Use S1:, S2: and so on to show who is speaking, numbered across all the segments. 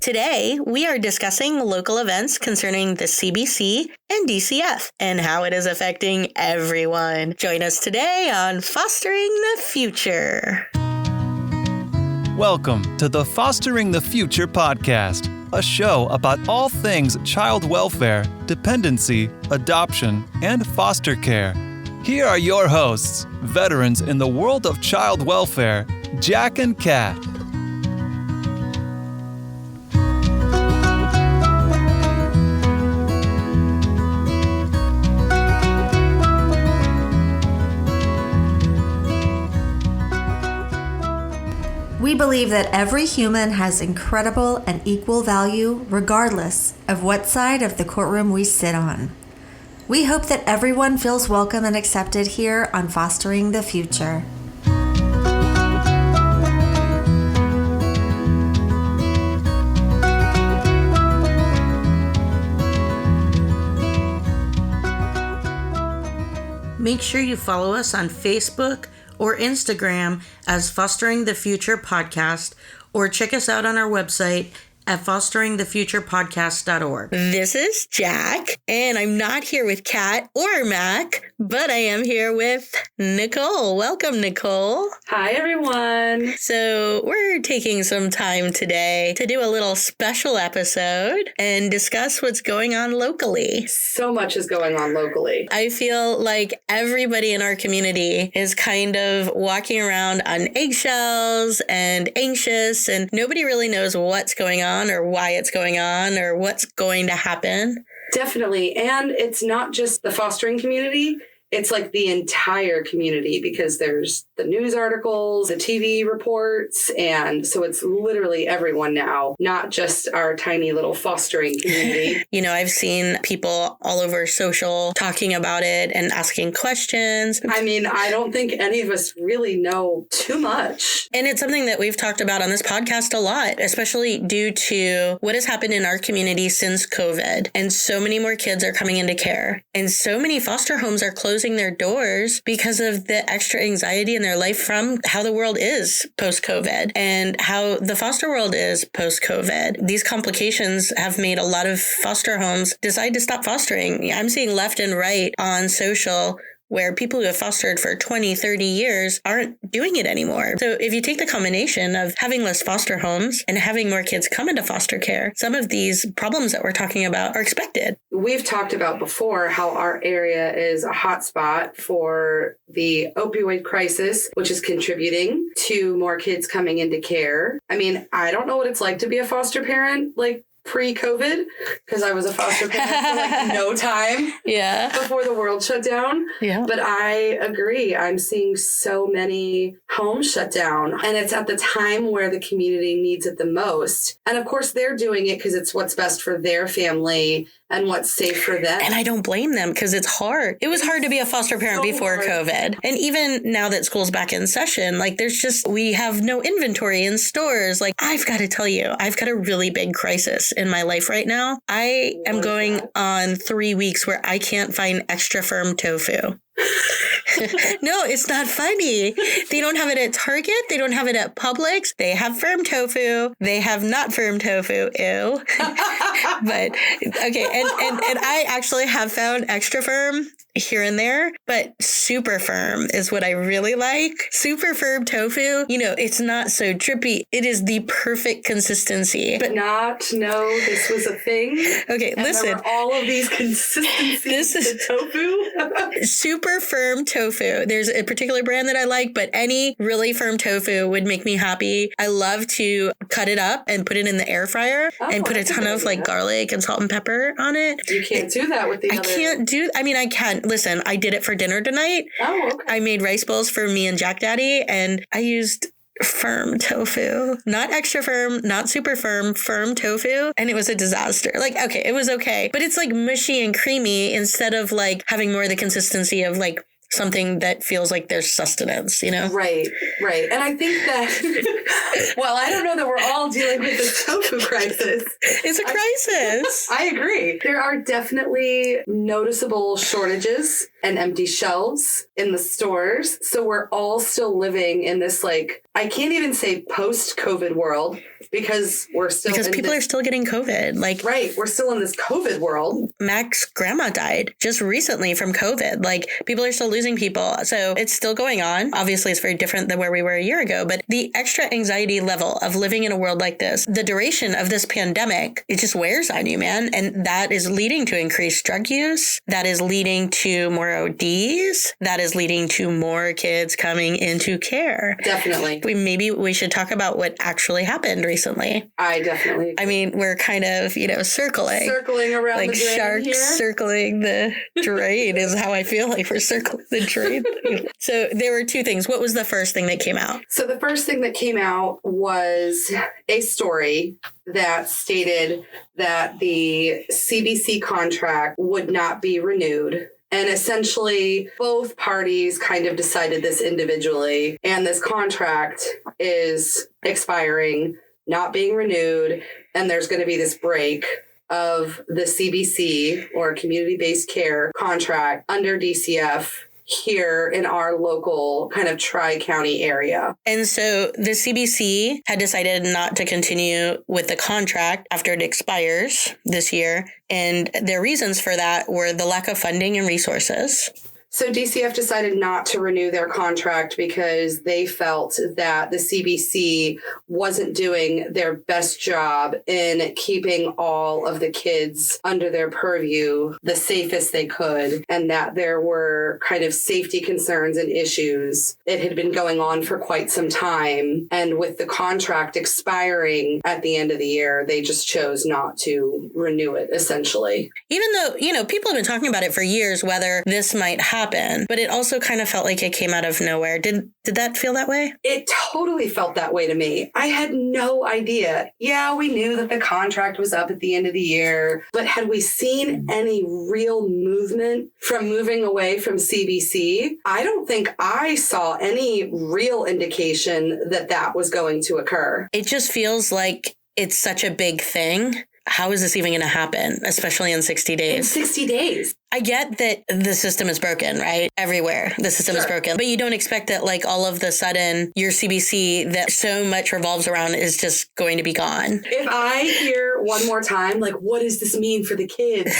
S1: Today, we are discussing local events concerning the CBC and DCF and how it is affecting everyone. Join us today on Fostering the Future.
S2: Welcome to the Fostering the Future podcast, a show about all things child welfare, dependency, adoption, and foster care. Here are your hosts, veterans in the world of child welfare, Jack and Kat.
S3: We believe that every human has incredible and equal value regardless of what side of the courtroom we sit on. We hope that everyone feels welcome and accepted here on Fostering the Future.
S1: Make sure you follow us on Facebook or Instagram as Fostering the Future Podcast, or check us out on our website at fosteringthefuturepodcast.org. This is Jack, and I'm not here with Kat or Mac, but I am here with Nichole. Welcome, Nichole.
S4: Hi, everyone.
S1: So we're taking some time today to do a little special episode and discuss what's going on locally.
S4: So much is going on locally.
S1: I feel like everybody in our community is kind of walking around on eggshells and anxious, and nobody really knows what's going on or why it's going on or what's going to happen.
S4: Definitely. And it's not just the fostering community. It's like the entire community, because there's the news articles, the TV reports, and so it's literally everyone now, not just our tiny little fostering community.
S1: You know, I've seen people all over social talking about it and asking questions.
S4: I mean, I don't think any of us really know too much.
S1: And it's something that we've talked about on this podcast a lot, especially due to what has happened in our community since COVID. And so many more kids are coming into care, and so many foster homes are closing their doors because of the extra anxiety in their life from how the world is post-COVID and how the foster world is post-COVID. These complications have made a lot of foster homes decide to stop fostering. I'm seeing left and right on social where people who have fostered for 20, 30 years aren't doing it anymore. So if you take the combination of having less foster homes and having more kids come into foster care, some of these problems that we're talking about are expected.
S4: We've talked about before how our area is a hotspot for the opioid crisis, which is contributing to more kids coming into care. I mean, I don't know what it's like to be a foster parent, like, pre-COVID, because I was a foster parent for like no time before the world shut down. Yeah. But I agree. I'm seeing so many homes shut down, and it's at the time where the community needs it the most. And of course, they're doing it because it's what's best for their family and what's safe for them.
S1: And I don't blame them, because it's hard. It was hard to be a foster parent before COVID. And even now that school's back in session, like we have no inventory in stores. Like, I've got to tell you, I've got a really big crisis in my life right now. I am going on 3 weeks where I can't find extra firm tofu. No, it's not funny. They don't have it at Target. They don't have it at Publix. They have firm tofu. They have not firm tofu. Ew. But okay. And I actually have found extra firm here and there, but super firm is what I really like. Super firm tofu, you know, it's not so drippy. It is the perfect consistency.
S4: But not to know this was a thing.
S1: Okay,
S4: and
S1: listen.
S4: There were all of these consistencies to tofu.
S1: Super firm tofu. There's a particular brand that I like, but any really firm tofu would make me happy. I love to cut it up and put it in the air fryer and put a ton of like garlic and salt and pepper on it.
S4: You can't do that with the other.
S1: I can. Listen, I did it for dinner tonight.
S4: Oh, okay.
S1: I made rice bowls for me and Jack Daddy, and I used firm tofu, not extra firm, not super firm, firm tofu. And it was a disaster. Like, okay, it was okay, but it's like mushy and creamy instead of like having more of the consistency of like something that feels like there's sustenance, you know?
S4: Right. And I think that, well, I don't know that we're all dealing with the tofu crisis.
S1: It's a crisis.
S4: I agree. There are definitely noticeable shortages and empty shelves in the stores. So we're all still living in this, like, I can't even say post-COVID world, because we're still
S1: people are still getting COVID. Like,
S4: right. We're still in this COVID world.
S1: Mac's grandma died just recently from COVID. Like, people are still losing people. So it's still going on. Obviously, it's very different than where we were a year ago. But the extra anxiety level of living in a world like this, the duration of this pandemic, it just wears on you, man. And that is leading to increased drug use. That is leading to more ODs. That is leading to more kids coming into care.
S4: Definitely.
S1: Maybe we should talk about what actually happened recently.
S4: I definitely agree.
S1: I mean, we're kind of, circling
S4: around
S1: like
S4: the drain
S1: sharks
S4: here.
S1: Circling the drain is how I feel like we're circling the drain. So there were two things. What was the first thing that came out?
S4: So the first thing that came out was a story that stated that the CBC contract would not be renewed. And essentially, both parties kind of decided this individually. And this contract is expiring, not being renewed. And there's going to be this break of the CBC, or community-based care contract, under DCF here in our local kind of tri-county area.
S1: And so the CBC had decided not to continue with the contract after it expires this year. And their reasons for that were the lack of funding and resources.
S4: So DCF decided not to renew their contract because they felt that the CBC wasn't doing their best job in keeping all of the kids under their purview the safest they could, and that there were kind of safety concerns and issues. It had been going on for quite some time, and with the contract expiring at the end of the year, they just chose not to renew it, essentially.
S1: Even though, people have been talking about it for years, whether this might happen, but it also kind of felt like it came out of nowhere. Did that feel that way?
S4: It totally felt that way to me. I had no idea. Yeah, we knew that the contract was up at the end of the year, but had we seen any real movement from moving away from CBC? I don't think I saw any real indication that that was going to occur.
S1: It just feels like it's such a big thing. How is this even going to happen, especially in 60 days?
S4: In 60 days.
S1: I get that the system is broken, right? Everywhere the system is broken. But you don't expect that, like, all of the sudden your CBC that so much revolves around is just going to be gone.
S4: If I hear one more time, like, what does this mean for the kids?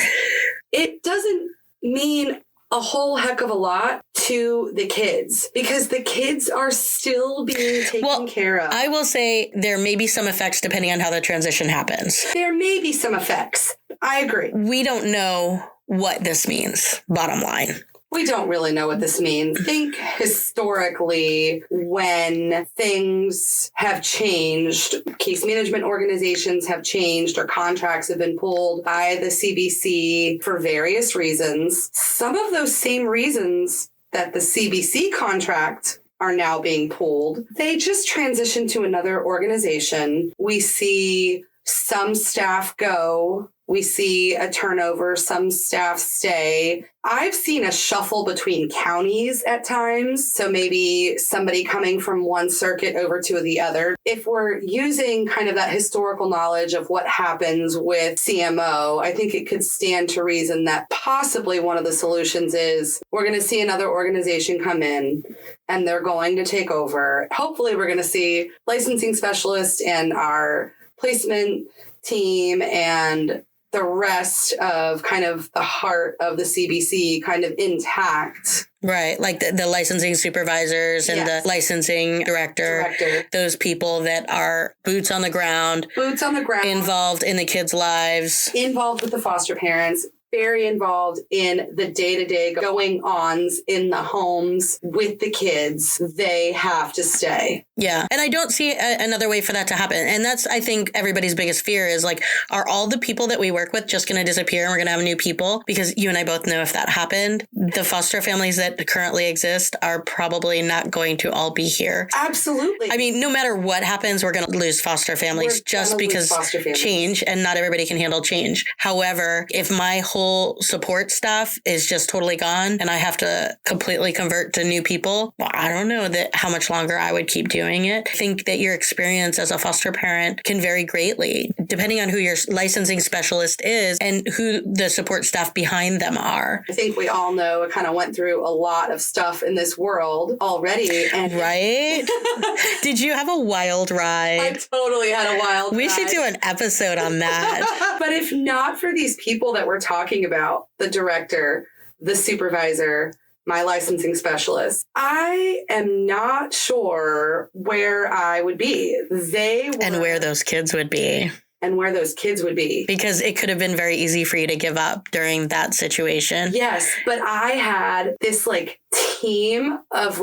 S4: It doesn't mean a whole heck of a lot to the kids, because the kids are still being taken care of.
S1: I will say there may be some effects depending on how the transition happens.
S4: There may be some effects. I agree.
S1: We don't know what this means, bottom line.
S4: We don't really know what this means. Think historically, when things have changed, case management organizations have changed, or contracts have been pulled by the CBC for various reasons. Some of those same reasons that the CBC contract are now being pulled, they just transitioned to another organization. We see some staff go. We see a turnover, some staff stay. I've seen a shuffle between counties at times. So maybe somebody coming from one circuit over to the other. If we're using kind of that historical knowledge of what happens with CMO, I think it could stand to reason that possibly one of the solutions is we're going to see another organization come in and they're going to take over. Hopefully we're going to see licensing specialists and our placement team and the rest of kind of the heart of the CBC kind of intact.
S1: Right. Like the licensing supervisors and the licensing director, those people that are boots on the ground, involved in the kids' lives,
S4: involved with the foster parents, very involved in the day-to-day going-ons in the homes with the kids. They have to stay.
S1: Yeah. And I don't see another way for that to happen. And that's, I think, everybody's biggest fear is like, are all the people that we work with just going to disappear and we're going to have new people? Because you and I both know if that happened, the foster families that currently exist are probably not going to all be here.
S4: Absolutely.
S1: I mean, no matter what happens, we're going to lose foster families just because change, and not everybody can handle change. However, if my whole whole support staff is just totally gone and I have to completely convert to new people, well, I don't know how much longer I would keep doing it. I think that your experience as a foster parent can vary greatly depending on who your licensing specialist is and who the support staff behind them are.
S4: I think we all know I kind of went through a lot of stuff in this world already. And
S1: right? Did you have a wild ride?
S4: I totally had a wild ride.
S1: We should do an episode on that.
S4: But if not for these people that we're talking about, the director, the supervisor, my licensing specialist, I am not sure where I would be.
S1: And where those kids would be.
S4: Because
S1: it could have been very easy for you to give up during that situation.
S4: Yes, but I had this team of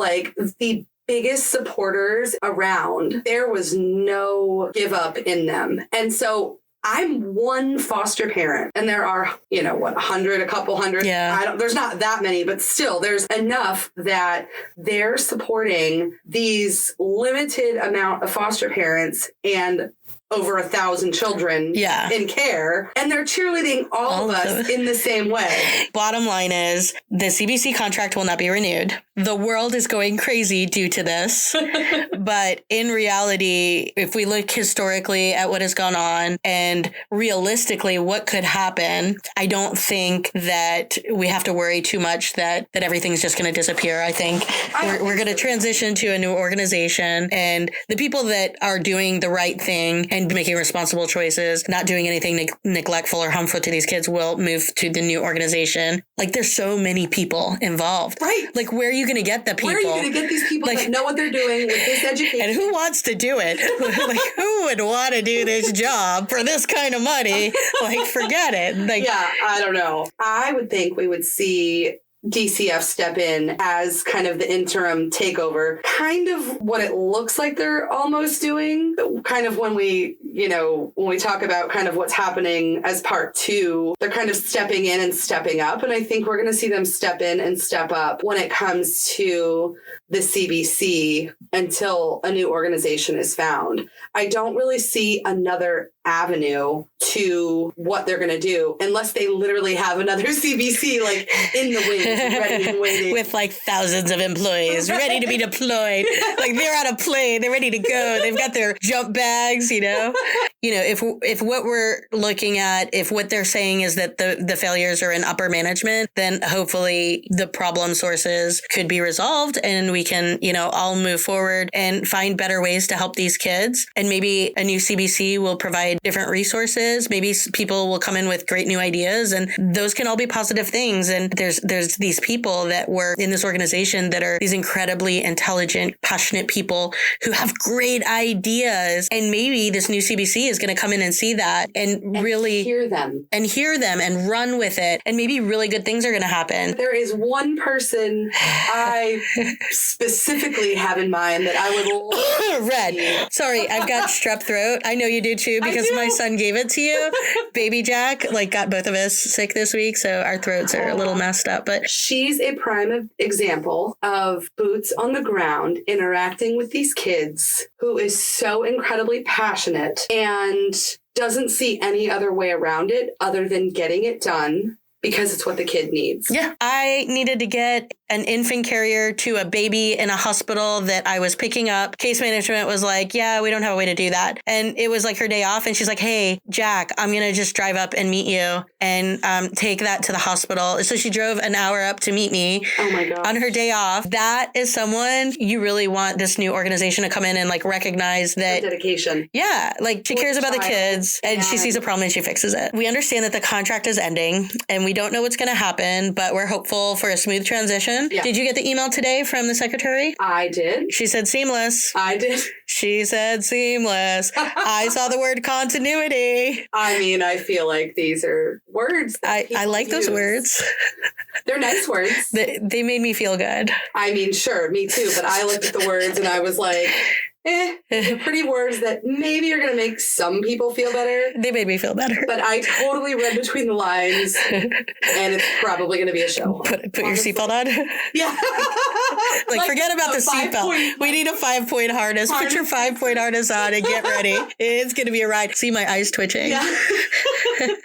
S4: the biggest supporters around. There was no give up in them. And so I'm one foster parent and there are, 100, a couple hundred.
S1: Yeah.
S4: There's not that many, but still there's enough that they're supporting these limited amount of foster parents and over 1,000 children in care, and they're cheerleading all of us in the same way.
S1: Bottom line is the CBC contract will not be renewed. The world is going crazy due to this. But in reality, if we look historically at what has gone on and realistically what could happen, I don't think that we have to worry too much that everything's just going to disappear. I think we're going to transition to a new organization, and the people that are doing the right thing and making responsible choices, not doing anything neglectful or harmful to these kids will move to the new organization. There's so many people involved.
S4: Right.
S1: Where are you going to get the people?
S4: Where are you going to get these people that know what they're doing with this education?
S1: And who wants to do it? Who would want to do this job for this kind of money? Forget it.
S4: Yeah, I don't know. I would think we would see DCF step in as kind of the interim takeover, kind of what it looks like they're almost doing. Kind of when we talk about kind of what's happening as part 2, they're kind of stepping in and stepping up. And I think we're going to see them step in and step up when it comes to the CBC until a new organization is found. I don't really see another avenue to what they're going to do unless they literally have another CBC in the wings, ready and waiting.
S1: With thousands of employees ready to be deployed. They're on a plane, they're ready to go. They've got their jump bags, if what we're looking at, if what they're saying is that the failures are in upper management, then hopefully the problem sources could be resolved and we can, all move forward and find better ways to help these kids. And maybe a new CBC will provide different resources. Maybe people will come in with great new ideas, and those can all be positive things. And there's these people that work in this organization that are these incredibly intelligent, passionate people who have great ideas. And maybe this new CBC is going to come in and see that and really
S4: hear them
S1: and run with it. And maybe really good things are going to happen.
S4: There is one person I specifically have in mind that I would
S1: Red. Sorry, I've got strep throat. I know you do too, because my son gave it to you. Baby Jack got both of us sick this week, so our throats are a little messed up. But
S4: she's a prime example of boots on the ground interacting with these kids, who is so incredibly passionate and doesn't see any other way around it other than getting it done because it's what the kid needs.
S1: Yeah. I needed to get an infant carrier to a baby in a hospital that I was picking up. Case management was like, yeah, we don't have a way to do that. And it was her day off. And she's like, hey, Jack, I'm going to just drive up and meet you and take that to the hospital. So she drove an hour up to meet me on her day off. That is someone you really want this new organization to come in and recognize that.
S4: The dedication.
S1: Yeah. She cares about the kids and she sees a problem and she fixes it. We understand that the contract is ending and we don't know what's going to happen, but we're hopeful for a smooth transition. Yeah. Did you get the email today from the secretary?
S4: I did.
S1: She said seamless.
S4: I did.
S1: She said seamless. I saw the word continuity.
S4: I feel like these are words that
S1: I like those words.
S4: They're nice words.
S1: They made me feel good.
S4: Sure, me too. But I looked at the words and I was like, they're pretty words that maybe are going to make some people feel better.
S1: They made me feel better.
S4: But I totally read between the lines, and it's probably going to be a show.
S1: Put your seatbelt on?
S4: Yeah.
S1: Forget about the seatbelt. We need a 5-point harness. Put your 5-point harness on and get ready. It's going to be a ride. See my eyes twitching.
S4: Yeah.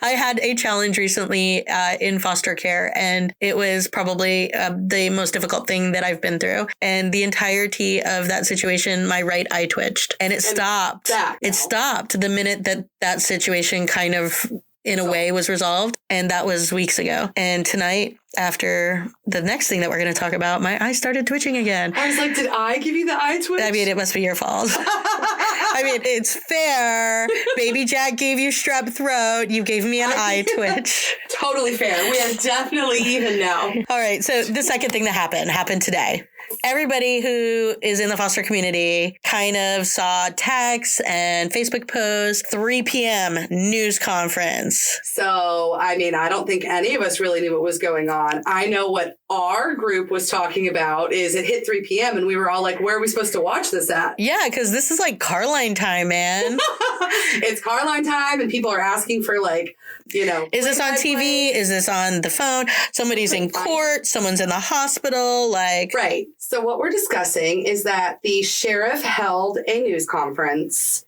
S1: I had a challenge recently in foster care, and it was probably the most difficult thing that I've been through. And the entirety of that situation, my right eye twitched, and it stopped. It stopped the minute that situation kind of, in a way, was resolved. And that was weeks ago. And tonight, after the next thing that we're going to talk about, my eye started twitching again.
S4: I was like, did I give you the eye twitch?
S1: I mean, it must be your fault. I mean, it's fair. Baby Jack gave you strep throat. You gave me an eye twitch.
S4: Totally fair. We are definitely even now.
S1: All right. So the second thing that happened today. Everybody who is in the foster community kind of saw texts and Facebook posts, 3 p.m. news conference.
S4: So, I mean, I don't think any of us really knew what was going on. I know what our group was talking about is it hit 3 p.m. and we were all like, where are we supposed to watch this at?
S1: Yeah, because this is like Carline time, man.
S4: It's Carline time and people are asking for like, you know.
S1: Is this on TV? Is this on the phone? Somebody's in court. Someone's in the hospital. Like,
S4: right. So what we're discussing is that the sheriff held a news conference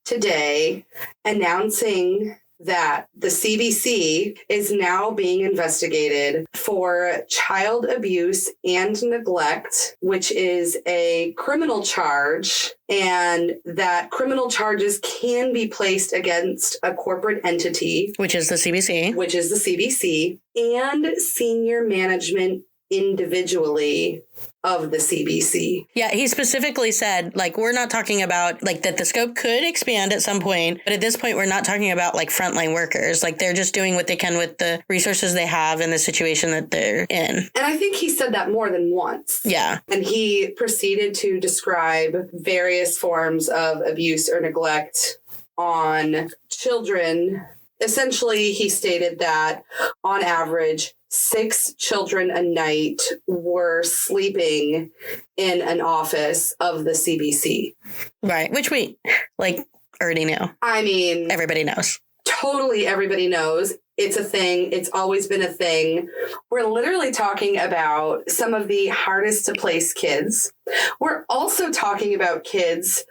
S4: today announcing that the CBC is now being investigated for child abuse and neglect, which is a criminal charge, and that criminal charges can be placed against a corporate entity,
S1: which is the CBC,
S4: and senior management individually of the CBC.
S1: Yeah, he specifically said, like, we're not talking about, like, that the scope could expand at some point, but at this point, we're not talking about, like, frontline workers. Like, they're just doing what they can with the resources they have in the situation that they're in.
S4: And I think he said that more than once.
S1: Yeah.
S4: And he proceeded to describe various forms of abuse or neglect on children. Essentially, he stated that on average, 6 children a night were sleeping in an office of the CBC.
S1: Right. Which we, like, already knew.
S4: I mean,
S1: everybody knows.
S4: Totally everybody knows. It's a thing. It's always been a thing. We're literally talking about some of the hardest to place kids. We're also talking about kids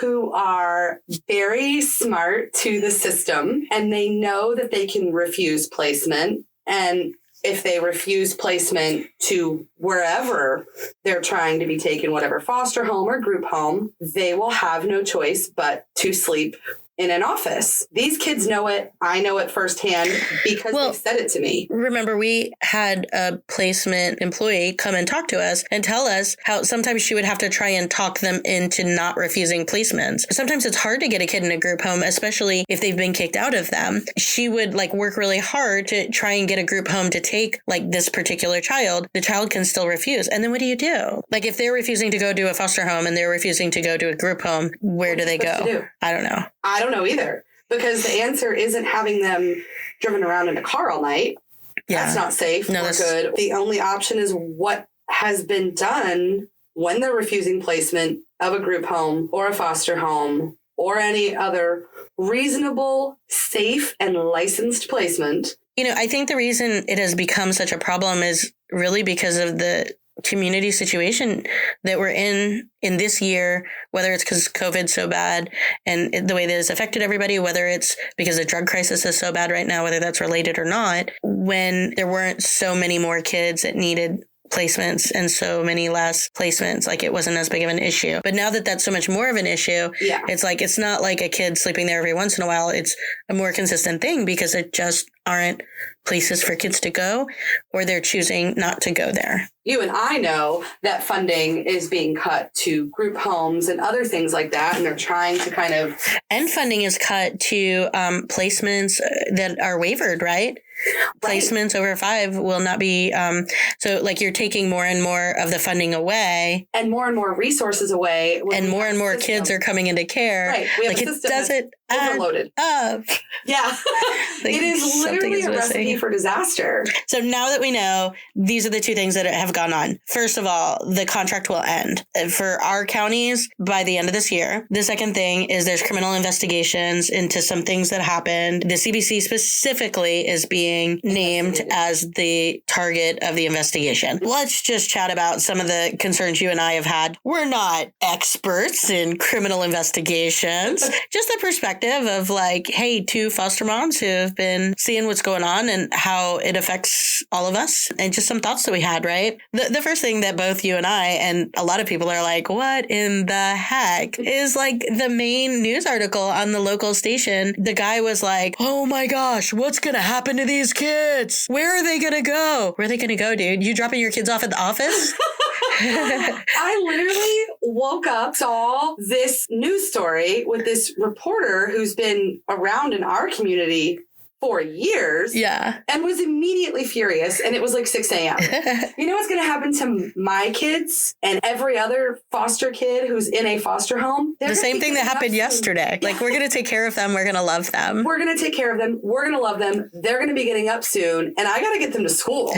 S4: who are very smart to the system and they know that they can refuse placement. And if they refuse placement to wherever they're trying to be taken, whatever foster home or group home, they will have no choice but to sleep in an office. These kids know it. I know it firsthand because they said it to me.
S1: Remember, we had a placement employee come and talk to us and tell us how sometimes she would have to try and talk them into not refusing placements. Sometimes it's hard to get a kid in a group home, especially if they've been kicked out of them. She would like work really hard to try and get a group home to take like this particular child. The child can still refuse. And then what do you do? Like if they're refusing to go to a foster home and they're refusing to go to a group home, where do they go? I don't know.
S4: I don't know either, because the answer isn't having them driven around in a car all night. Yeah. That's not safe or good. The only option is what has been done when they're refusing placement of a group home or a foster home or any other reasonable, safe, and licensed placement.
S1: You know, I think the reason it has become such a problem is really because of the community situation that we're in this year, whether it's because COVID's so bad and the way that it's affected everybody, whether it's because the drug crisis is so bad right now, whether that's related or not, when there weren't so many more kids that needed placements and so many less placements, like it wasn't as big of an issue. But now that that's so much more of an issue, it's like, it's not like a kid sleeping there every once in a while. It's a more consistent thing because it just aren't places for kids to go, or they're choosing not to go there.
S4: You and I know that funding is being cut to group homes and other things like that, and they're trying to kind of...
S1: And funding is cut to placements that are waived, right? Placements over 5 will not be... so, like, you're taking more and more of the funding away.
S4: And more resources away.
S1: And more kids are coming into care.
S4: Right. We have
S1: like,
S4: a system
S1: it doesn't
S4: overloaded.
S1: Up.
S4: Yeah.
S1: Like,
S4: it is literally a recipe for disaster.
S1: So now that we know, these are the 2 things that have gone on. First of all, the contract will end for our counties by the end of this year. The second thing is there's criminal investigations into some things that happened. The CBC specifically is being named as the target of the investigation. Let's just chat about some of the concerns you and I have had. We're not experts in criminal investigations, just the perspective perspective of like, hey, two foster moms who have been seeing what's going on and how it affects all of us, and just some thoughts that we had, right? The first thing that both you and I and a lot of people are like, what in the heck, is like the main news article on the local station. The guy was like, oh my gosh, what's going to happen to these kids? Where are they going to go? Where are they going to go, dude? You dropping your kids off at the office?
S4: I literally woke up, saw this news story with this reporter who's been around in our community for years.
S1: Yeah.
S4: And was immediately furious. And it was like 6 a.m. You know what's going to happen to my kids and every other foster kid who's in a foster home?
S1: The same thing that happened yesterday. Like, we're going to take care of them. We're going to love them.
S4: We're going to take care of them. We're going to love them. They're going to be getting up soon. And I got to get them to school.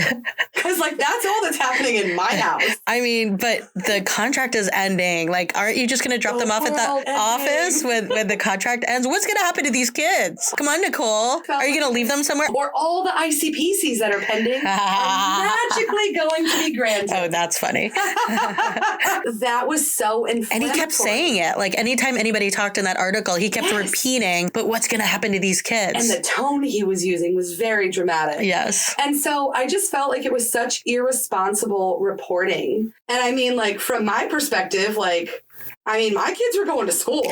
S4: Because like, that's all that's happening in my house.
S1: I mean, but the contract is ending. Like, aren't you just going to drop them off at the office when the contract ends? What's going to happen to these kids? Come on, Nichole. Are you going to leave them somewhere?
S4: Or all the ICPCs that are pending are magically going to be granted.
S1: Oh, that's funny.
S4: That was so inflammatory.
S1: And he kept saying it. Like, anytime anybody talked in that article, he kept repeating, but what's going to happen to these kids?
S4: And the tone he was using was very dramatic.
S1: Yes.
S4: And so I just felt like it was such irresponsible reporting. And I mean, like, from my perspective, like, I mean, my kids were going to school.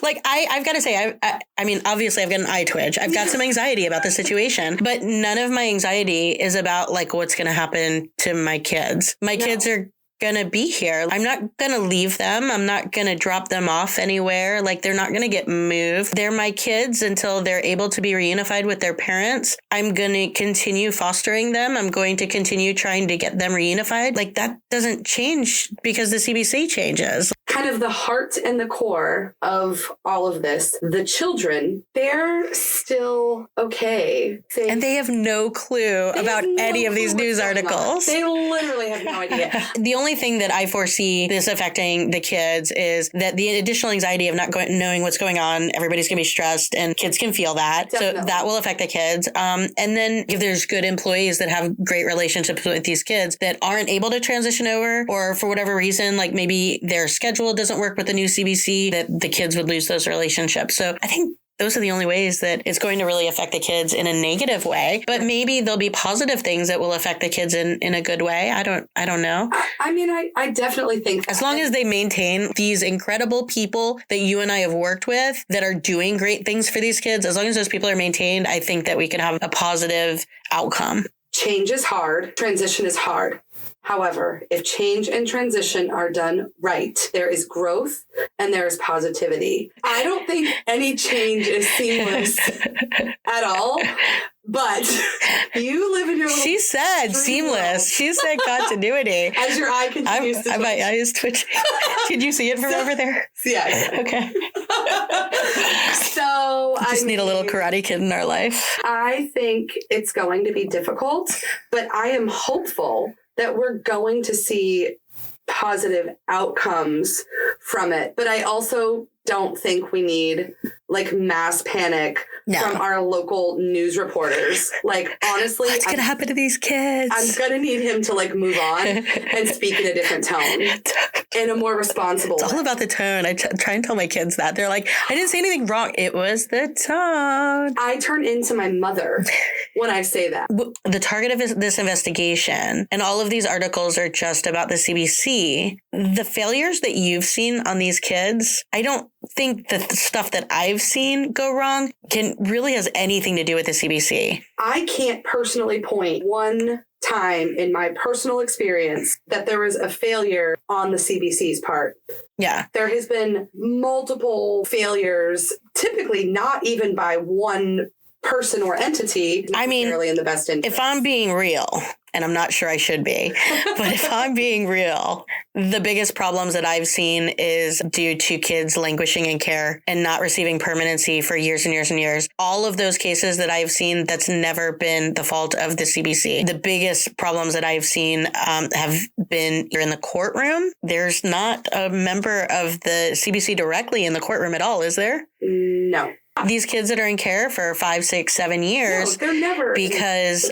S1: Like, I've got to say, I mean, obviously I've got an eye twitch. I've got some anxiety about the situation, but none of my anxiety is about like what's going to happen to my kids. My kids are going to be here. I'm not going to leave them. I'm not going to drop them off anywhere. Like, they're not going to get moved. They're my kids until they're able to be reunified with their parents. I'm going to continue fostering them. I'm going to continue trying to get them reunified. Like, that doesn't change because the CBC changes.
S4: Kind of the heart and the core of all of this, the children, they're still okay.
S1: And they have no clue about any of these news articles.
S4: They literally have no idea.
S1: The only thing that I foresee this affecting the kids is that the additional anxiety of not knowing what's going on, everybody's going to be stressed and kids can feel that.
S4: Definitely.
S1: So that will affect the kids. And then if there's good employees that have great relationships with these kids that aren't able to transition over, or for whatever reason, like maybe their schedule doesn't work with the new CBC, that the kids would lose those relationships. So I think those are the only ways that it's going to really affect the kids in a negative way, but maybe there'll be positive things that will affect the kids in a good way. I don't know.
S4: I mean, I definitely think
S1: as long as they maintain these incredible people that you and I have worked with that are doing great things for these kids, as long as those people are maintained, I think that we can have a positive outcome.
S4: Change is hard. Transition is hard. However, if change and transition are done right, there is growth and there is positivity. I don't think any change is seamless at all, but you live in your
S1: She said seamless. World. She said continuity.
S4: As your eye continues to twitch.
S1: My eye is twitching. Did you see it from over there?
S4: Yeah.
S1: Okay.
S4: So
S1: we just need a little Karate Kid in our life.
S4: I think it's going to be difficult, but I am hopeful that we're going to see positive outcomes from it. But I also don't think we need like mass panic from our local news reporters. Like, honestly,
S1: what's going to happen to these kids?
S4: I'm going to need him to like move on and speak in a different tone, in a more responsible way.
S1: It's all about the tone. I try and tell my kids that. They're like, I didn't say anything wrong. It was the tone.
S4: I turn into my mother when I say that.
S1: The target of this investigation and all of these articles are just about the CBC. The failures that you've seen on these kids, I don't think that the stuff that I've seen go wrong really has anything to do with the CBC.
S4: I can't personally point one time in my personal experience that there was a failure on the CBC's part.
S1: Yeah.
S4: There has been multiple failures, typically not even by one person or entity,
S1: I mean,
S4: in the best interest.
S1: If I'm being real, and I'm not sure I should be, but if I'm being real, the biggest problems that I've seen is due to kids languishing in care and not receiving permanency for years and years and years. All of those cases that I've seen, that's never been the fault of the CBC. The biggest problems that I've seen have been in the courtroom. There's not a member of the CBC directly in the courtroom at all, is there?
S4: No.
S1: These kids that are in care for 5, 6, 7 years,
S4: no, they're never,
S1: because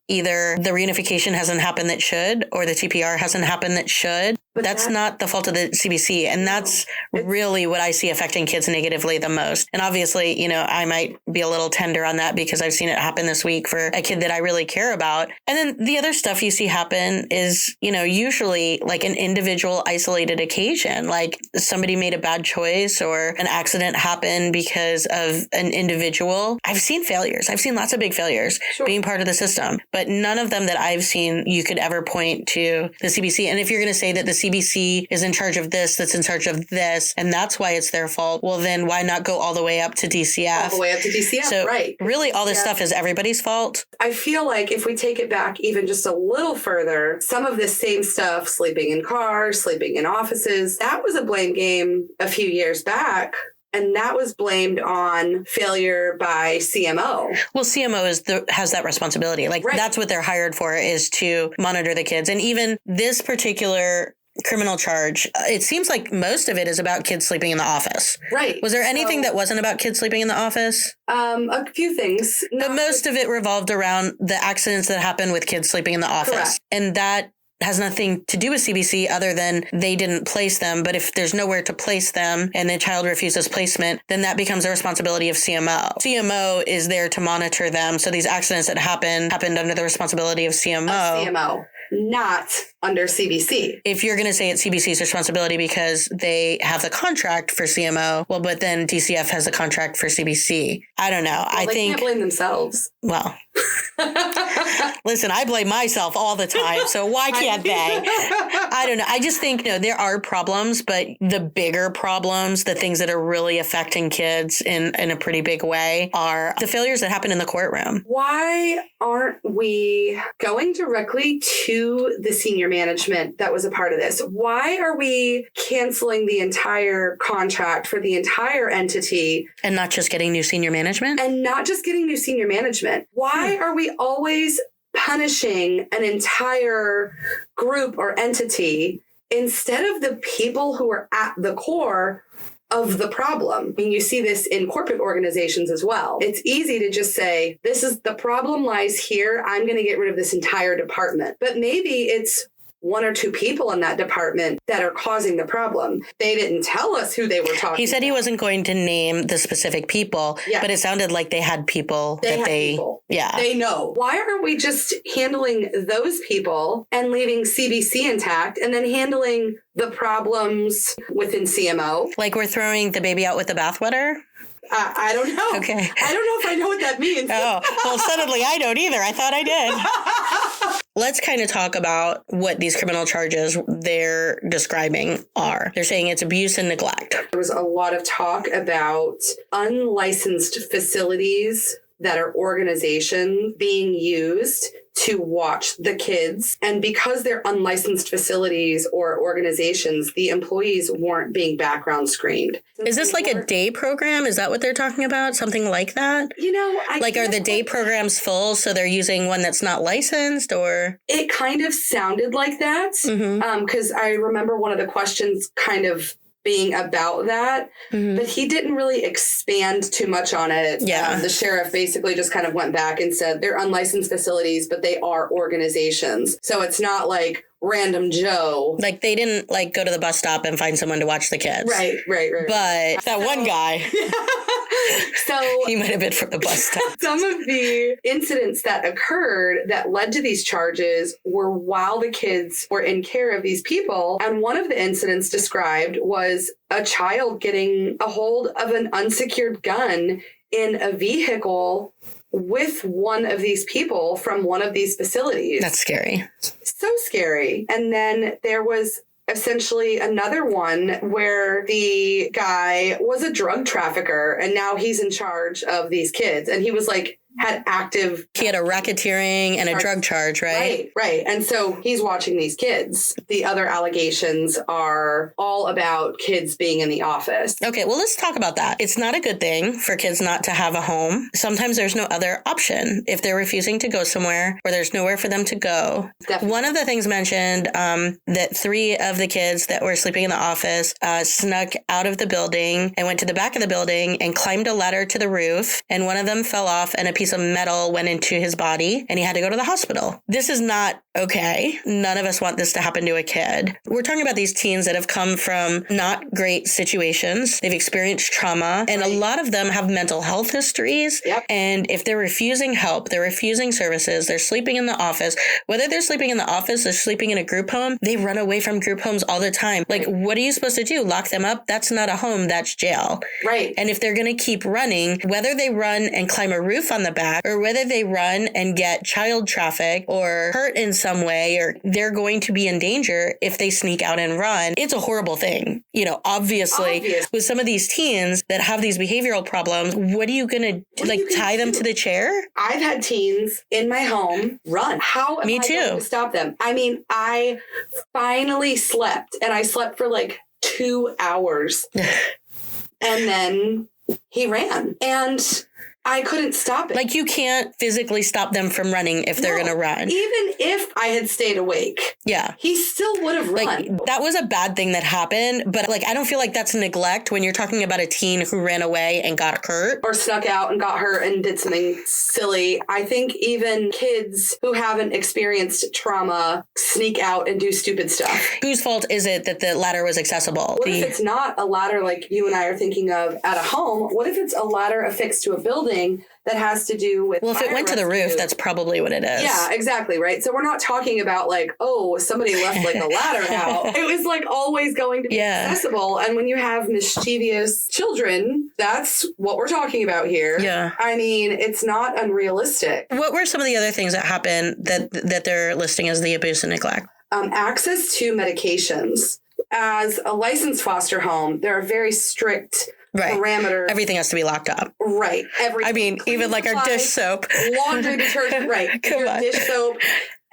S1: either the reunification hasn't happened that should, or the TPR hasn't happened that should.
S4: But
S1: that's not the fault of the CBC. And that's really what I see affecting kids negatively the most. And obviously, you know, I might be a little tender on that because I've seen it happen this week for a kid that I really care about. And then the other stuff you see happen is, you know, usually like an individual isolated occasion, like somebody made a bad choice or an accident happened because of an individual. I've seen failures. I've seen lots of big failures being part of the system, but none of them that I've seen you could ever point to the CBC. And if you're going to say that the CBC is in charge of this, that's in charge of this, and that's why it's their fault, well, then why not go all the way up to DCF?
S4: All the way up to DCF,
S1: so
S4: right.
S1: Really, all this stuff is everybody's fault.
S4: I feel like if we take it back even just a little further, some of this same stuff, sleeping in cars, sleeping in offices, that was a blame game a few years back. And that was blamed on failure by CMO.
S1: Well, CMO has that responsibility. Like that's what they're hired for, is to monitor the kids. And even this particular criminal charge, it seems like most of it is about kids sleeping in the office.
S4: Right.
S1: Was there anything that wasn't about kids sleeping in the office?
S4: A few things.
S1: But most of it revolved around the accidents that happened with kids sleeping in the office.
S4: Correct.
S1: And that has nothing to do with CBC other than they didn't place them. But if there's nowhere to place them and the child refuses placement, then that becomes the responsibility of CMO. CMO is there to monitor them. So these accidents that happened under the responsibility of CMO.
S4: Not under CBC.
S1: If you're going to say it's CBC's responsibility because they have the contract for CMO, well, but then DCF has the contract for CBC. I don't know.
S4: Well, they can't blame themselves.
S1: Well, listen, I blame myself all the time. So why can't they? I don't know. I just think, there are problems, but the bigger problems, the things that are really affecting kids in a pretty big way, are the failures that happen in the courtroom.
S4: Why aren't we going directly to the senior management that was a part of this? Why are we canceling the entire contract for the entire entity?
S1: And not just getting new senior management?
S4: Why are we always punishing an entire group or entity instead of the people who are at the core of the problem? I mean, you see this in corporate organizations as well. It's easy to just say, this is the problem lies here. I'm going to get rid of this entire department. But maybe it's one or two people in that department that are causing the problem. They didn't tell us who they were talking
S1: He said
S4: about.
S1: He wasn't going to name the specific people, but it sounded like they had people
S4: They know. Why aren't we just handling those people and leaving CBC intact and then handling the problems within CMO?
S1: Like we're throwing the baby out with the bathwater?
S4: I don't know.
S1: Okay.
S4: I don't know if I know what that means.
S1: Oh, well, suddenly I don't either. I thought I did. Let's kind of talk about what these criminal charges they're describing are. They're saying it's abuse and neglect.
S4: There was a lot of talk about unlicensed facilities that are organizations being used to watch the kids. And because they're unlicensed facilities or organizations, the employees weren't being background screened.
S1: Is this like a day program? Is that what they're talking about? Something like that? Are the day programs full, so they're using one that's not licensed, or?
S4: It kind of sounded like that. Because I remember one of the questions kind of being about that, but he didn't really expand too much on it. The sheriff basically just kind of went back and said they're unlicensed facilities, but they are organizations. So it's not like random Joe.
S1: Like they didn't go to the bus stop and find someone to watch the kids.
S4: Right.
S1: But that one guy.
S4: So
S1: he might have been from the bus stop.
S4: Some of the incidents that occurred that led to these charges were while the kids were in care of these people. And one of the incidents described was a child getting a hold of an unsecured gun in a vehicle with one of these people from one of these facilities.
S1: That's scary.
S4: So scary. And then there was essentially another one where the guy was a drug trafficker and now he's in charge of these kids. And he was he had a racketeering and a drug charge, right? Right. And so he's watching these kids. The other allegations are all about kids being in the office.
S1: Okay, well, let's talk about that. It's not a good thing for kids not to have a home. Sometimes there's no other option if they're refusing to go somewhere or there's nowhere for them to go.
S4: Definitely.
S1: One of the things mentioned that 3 of the kids that were sleeping in the office snuck out of the building and went to the back of the building and climbed a ladder to the roof. And one of them fell off and a piece piece of metal went into his body and he had to go to the hospital. This is not okay. None of us want this to happen to a kid. We're talking about these teens that have come from not great situations. They've experienced trauma, and a lot of them have mental health histories.
S4: Yep.
S1: And if they're refusing help, they're refusing services, they're sleeping in the office, whether they're sleeping in the office or sleeping in a group home, they run away from group homes all the time. Like, what are you supposed to do? Lock them up? That's not a home, that's jail.
S4: Right.
S1: And if they're going to keep running, whether they run and climb a roof on the back, or whether they run and get child trafficked or hurt in some way, or they're going to be in danger if they sneak out and run, it's a horrible thing. You know, obviously, with some of these teens that have these behavioral problems, what are you going to like tie them to the chair?
S4: I've had teens in my home run. How am I going to stop them? I mean, I finally slept, and I slept for like 2 hours. And then he ran, and I couldn't stop it.
S1: Like, you can't physically stop them from running if they're going to run.
S4: Even if I had stayed awake.
S1: Yeah.
S4: He still would have run.
S1: Like, that was a bad thing that happened. But like, I don't feel like that's neglect when you're talking about a teen who ran away and got hurt.
S4: Or snuck out and got hurt and did something silly. I think even kids who haven't experienced trauma sneak out and do stupid stuff.
S1: Whose fault is it that the ladder was accessible?
S4: What if it's not a ladder like you and I are thinking of at a home? What if it's a ladder affixed to a building that has to do with...
S1: Well, if it went to the roof, that's probably what it is.
S4: Yeah, exactly, right? So we're not talking about like, oh, somebody left like a ladder out. It was like always going to be accessible. And when you have mischievous children, that's what we're talking about here.
S1: Yeah.
S4: I mean, it's not unrealistic.
S1: What were some of the other things that happened that they're listing as the abuse and neglect?
S4: Access to medications. As a licensed foster home, there are very strict parameters.
S1: Everything has to be locked up.
S4: Right. Everything.
S1: I mean, even like our dish soap.
S4: Laundry detergent. Right.
S1: Come on.
S4: Dish soap.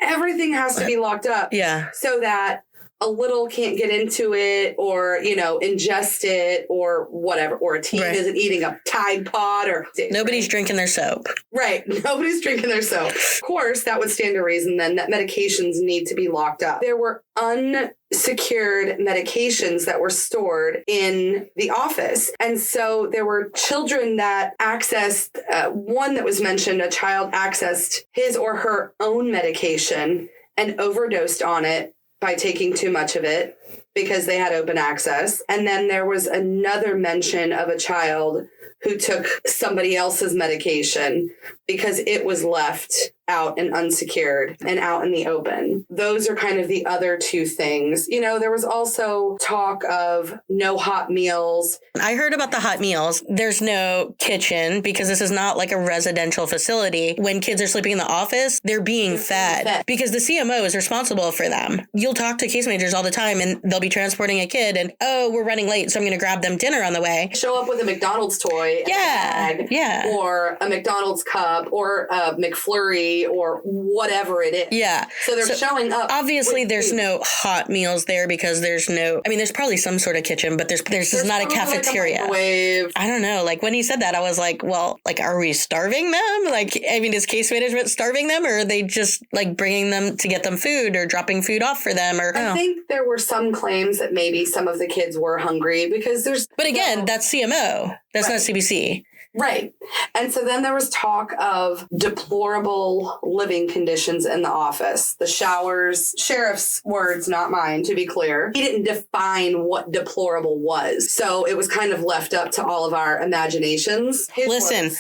S4: Everything has to be locked up.
S1: Yeah.
S4: So that a little can't get into it or, you know, ingest it or whatever. Or a teen isn't eating a Tide Pod or...
S1: Nobody's drinking their soap.
S4: Right. Nobody's drinking their soap. Of course, that would stand to reason then that medications need to be locked up. There were unsecured medications that were stored in the office. And so there were children that accessed, one that was mentioned, a child accessed his or her own medication and overdosed on it by taking too much of it because they had open access. And then there was another mention of a child who took somebody else's medication because it was left out and unsecured and out in the open. Those are kind of the other two things. You know, there was also talk of no hot meals.
S1: I heard about the hot meals. There's no kitchen because this is not like a residential facility. When kids are sleeping in the office, they're being fed because the CMO is responsible for them. You'll talk to case managers all the time and they'll be transporting a kid and, oh, we're running late, so I'm going to grab them dinner on the way.
S4: Show up with a McDonald's toy. Bag, or a McDonald's cup or a McFlurry or whatever it is.
S1: Yeah.
S4: So they're showing up.
S1: Obviously, there's no hot meals there because there's no, I mean, there's probably some sort of kitchen, but there's not a cafeteria.
S4: Like a
S1: I don't know. Like when he said that, I was like, well, like, are we starving them? Like, I mean, is case management starving them or are they just like bringing them to get them food or dropping food off for them? Or
S4: I think there were some claims that maybe some of the kids were hungry because there's.
S1: But again, that's CMO. That's not CBC.
S4: Right. And so then there was talk of deplorable living conditions in the office. The showers, sheriff's words, not mine, to be clear. He didn't define what deplorable was. So it was kind of left up to all of our imaginations.
S1: Listen,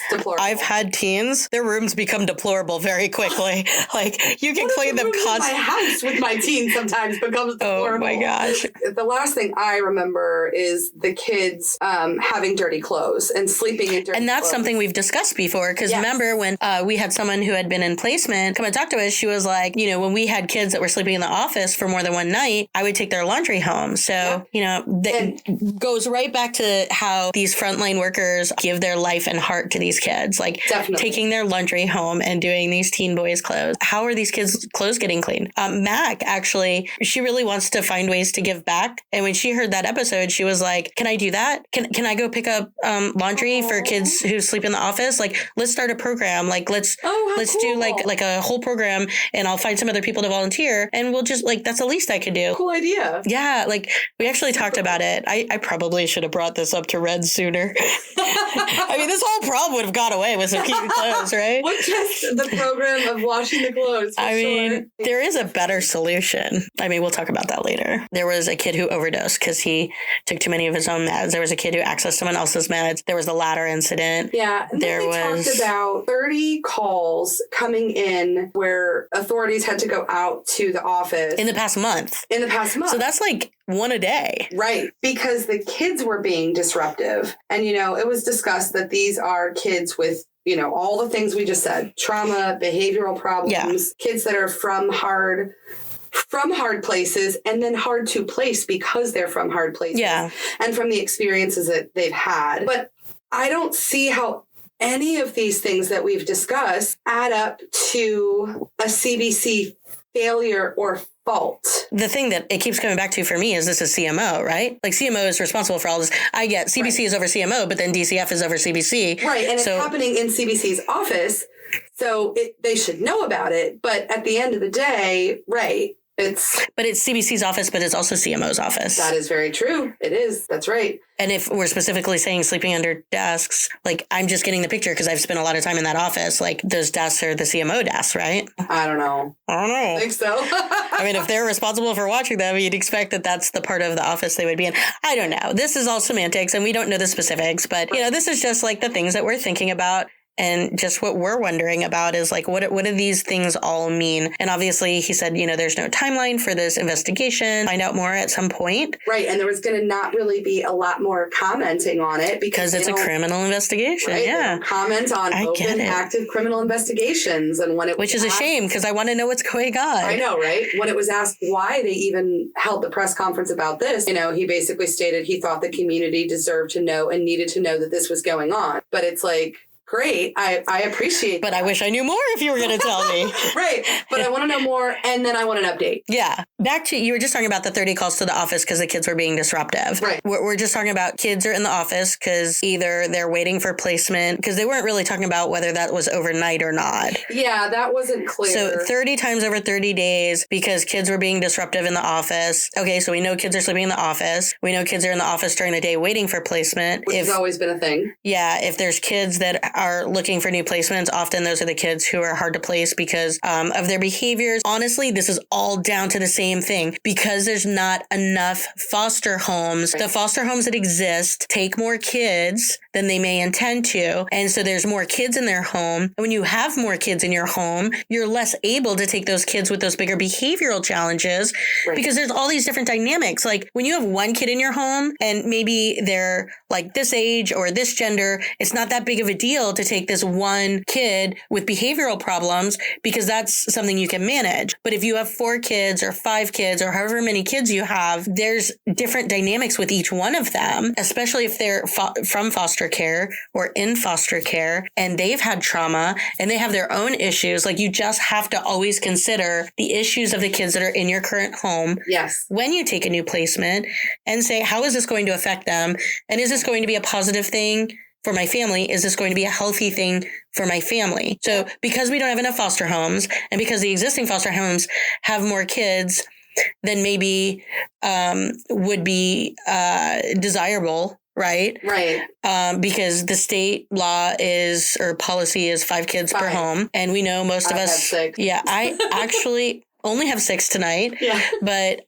S1: I've had teens, their rooms become deplorable very quickly. Like, you can clean them constantly.
S4: My house with my teens sometimes becomes deplorable.
S1: Oh my gosh.
S4: The last thing I remember is the kids having dirty clothes and sleeping in dirty
S1: And that's something we've discussed before. Because remember when we had someone who had been in placement come and talk to us, she was like, you know, when we had kids that were sleeping in the office for more than one night, I would take their laundry home. So, you know, that goes right back to how these frontline workers give their life and heart to these kids, like taking their laundry home and doing these teen boys' clothes. How are these kids' clothes getting cleaned? Mac, actually, she really wants to find ways to give back. And when she heard that episode, she was like, can I do that? Can I go pick up laundry for kids kids who sleep in the office, like, let's start a program. Like, let's do like a whole program, and I'll find some other people to volunteer, and we'll just like, that's the least I could do.
S4: Cool idea.
S1: Yeah. Like, we actually talked about it. I probably should have brought this up to Red sooner. I mean, this whole problem would have gone away with some cute clothes, right?
S4: What just the program of washing the clothes?
S1: I mean, there is a better solution. I mean, we'll talk about that later. There was a kid who overdosed because he took too many of his own meds. There was a kid who accessed someone else's meds. There was the ladder incident.
S4: Yeah. They talked about 30 calls coming in where authorities had to go out to the office.
S1: In the past month. So that's like one a day.
S4: Right. Because the kids were being disruptive. And, you know, it was discussed that these are kids with, you know, all the things we just said, trauma, behavioral problems, kids that are from hard places and then hard to place because they're from hard places and from the experiences that they've had. But I don't see how any of these things that we've discussed add up to a CBC failure or fault.
S1: The thing that it keeps coming back to for me is this is CMO, right? Like, CMO is responsible for all this. I get CBC is over CMO, but then DCF is over CBC.
S4: Right. And it's happening in CBC's office. So they should know about it. But at the end of the day, right, But it's
S1: CBC's office, but it's also CMO's office.
S4: That is very true. It is. That's right.
S1: And if we're specifically saying sleeping under desks, like, I'm just getting the picture because I've spent a lot of time in that office. Like, those desks are the CMO desks, right?
S4: I don't know.
S1: I
S4: think so.
S1: I mean, if they're responsible for watching them, you'd expect that that's the part of the office they would be in. I don't know. This is all semantics and we don't know the specifics, but, you know, this is just like the things that we're thinking about. And just what we're wondering about is like, what do these things all mean? And obviously, he said, you know, there's no timeline for this investigation. Find out more at some point.
S4: Right. And there was going to not really be a lot more commenting on it because
S1: it's a criminal investigation.
S4: Right?
S1: Yeah.
S4: Comment on open, active criminal investigations. And when it was
S1: Which is a shame because I want to know what's going on.
S4: I know, right? When it was asked why they even held the press conference about this, you know, he basically stated he thought the community deserved to know and needed to know that this was going on. But it's like, great. I appreciate
S1: But
S4: that.
S1: I wish I knew more if you were going to tell me.
S4: Right. But I want to know more and then I want an update.
S1: Yeah. Back to, you were just talking about the 30 calls to the office because the kids were being disruptive.
S4: Right.
S1: We're just talking about kids are in the office because either they're waiting for placement, because they weren't really talking about whether that was overnight or not.
S4: Yeah, that wasn't clear.
S1: So 30 times over 30 days because kids were being disruptive in the office. Okay, so we know kids are sleeping in the office. We know kids are in the office during the day waiting for placement.
S4: Which has always been a thing.
S1: Yeah, if there's kids that are looking for new placements, often those are the kids who are hard to place because of their behaviors. Honestly, this is all down to the same thing. Because there's not enough foster homes. Right. The foster homes that exist take more kids than they may intend to. And so there's more kids in their home. And when you have more kids in your home, you're less able to take those kids with those bigger behavioral challenges because there's all these different dynamics. Like when you have one kid in your home and maybe they're like this age or this gender, it's not that big of a deal to take this one kid with behavioral problems because that's something you can manage. But if you have 4 kids or 5 kids or however many kids you have, there's different dynamics with each one of them, especially if they're from foster care or in foster care and they've had trauma and they have their own issues. Like, you just have to always consider the issues of the kids that are in your current home.
S4: Yes.
S1: When you take a new placement and say, how is this going to affect them? And is this going to be a positive thing for my family? Is this going to be a healthy thing for my family? So because we don't have enough foster homes and because the existing foster homes have more kids than maybe would be desirable, right?
S4: Right.
S1: Because the state law is, or policy is 5 kids per home. And we know most of us
S4: have 6.
S1: Yeah, I actually only have 6 tonight.
S4: Yeah.
S1: But,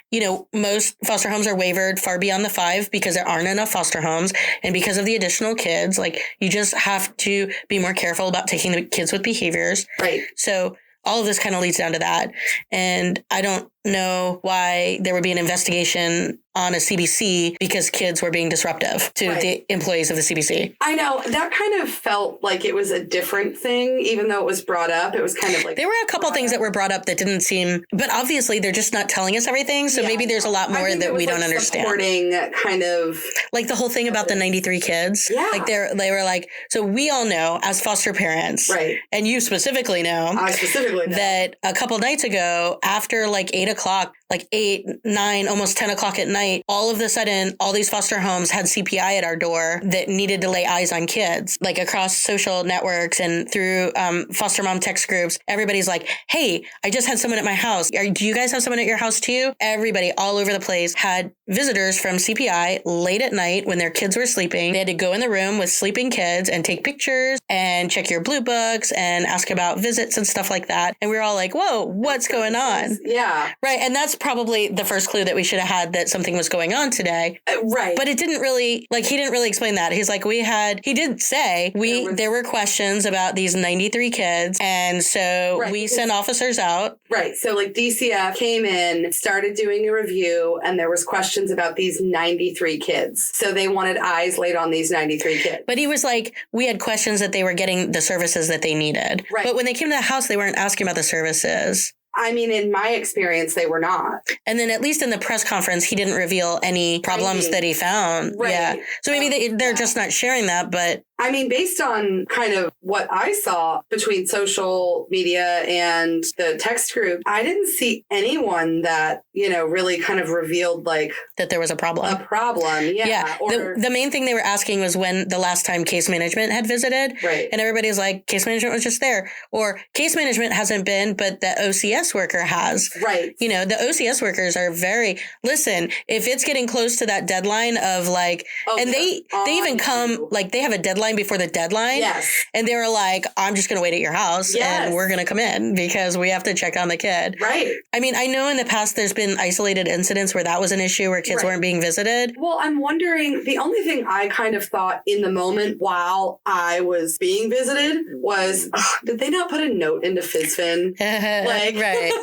S1: you know, most foster homes are wavered far beyond the 5 because there aren't enough foster homes. And because of the additional kids, like, you just have to be more careful about taking the kids with behaviors.
S4: Right.
S1: So all of this kind of leads down to that. And I don't know why there would be an investigation on a CBC because kids were being disruptive to the employees of the CBC.
S4: I know. That kind of felt like it was a different thing, even though it was brought up. It was kind of like...
S1: There were a couple things that were brought up that didn't seem... But obviously, they're just not telling us everything. So maybe there's a lot more that we don't understand.
S4: Supporting kind of...
S1: Like the whole thing about the 93 kids.
S4: Yeah.
S1: Like they were like... So we all know as foster parents...
S4: Right.
S1: And you specifically know...
S4: I specifically know.
S1: That a couple nights ago, after like 8 o'clock, like 8, 9, almost 10 o'clock at night, all of a sudden, all these foster homes had CPI at our door that needed to lay eyes on kids, like across social networks and through foster mom text groups. Everybody's like, hey, I just had someone at my house. Do you guys have someone at your house too? Everybody all over the place had visitors from CPI late at night when their kids were sleeping. They had to go in the room with sleeping kids and take pictures and check your blue books and ask about visits and stuff like that. And we were all like, whoa, what's going on?
S4: Yeah.
S1: Right. And that's probably the first clue that we should have had that something was going on today.
S4: Right.
S1: But it didn't really, like, he didn't really explain that. He's like, he did say there were questions about these 93 kids. And so we sent officers out.
S4: Right. So like DCF came in, started doing a review, and there was questions about these 93 kids. So they wanted eyes laid on these 93 kids.
S1: But he was like, we had questions that they were getting the services that they needed.
S4: Right.
S1: But when they came to the house, they weren't asking about the services.
S4: I mean, in my experience, they were not.
S1: And then at least in the press conference, he didn't reveal any problems that he found.
S4: Right.
S1: Yeah. So maybe they're just not sharing that, but
S4: I mean, based on kind of what I saw between social media and the text group, I didn't see anyone that, really kind of revealed like
S1: that there was a problem.
S4: Yeah.
S1: The main thing they were asking was when the last time case management had visited.
S4: Right.
S1: And everybody's like, case management was just there. Or case management hasn't been, but the OCS worker has.
S4: Right.
S1: The OCS workers are listen, if it's getting close to that deadline of like, and they even come, like they have a deadline before the deadline.
S4: Yes.
S1: And they were like, I'm just going to wait at your house and we're going to come in because we have to check on the kid.
S4: Right.
S1: I mean, I know in the past there's been isolated incidents where that was an issue where kids weren't being visited.
S4: Well, I'm wondering, the only thing I kind of thought in the moment while I was being visited was, did they not put a note into FizFin? Like,
S1: right.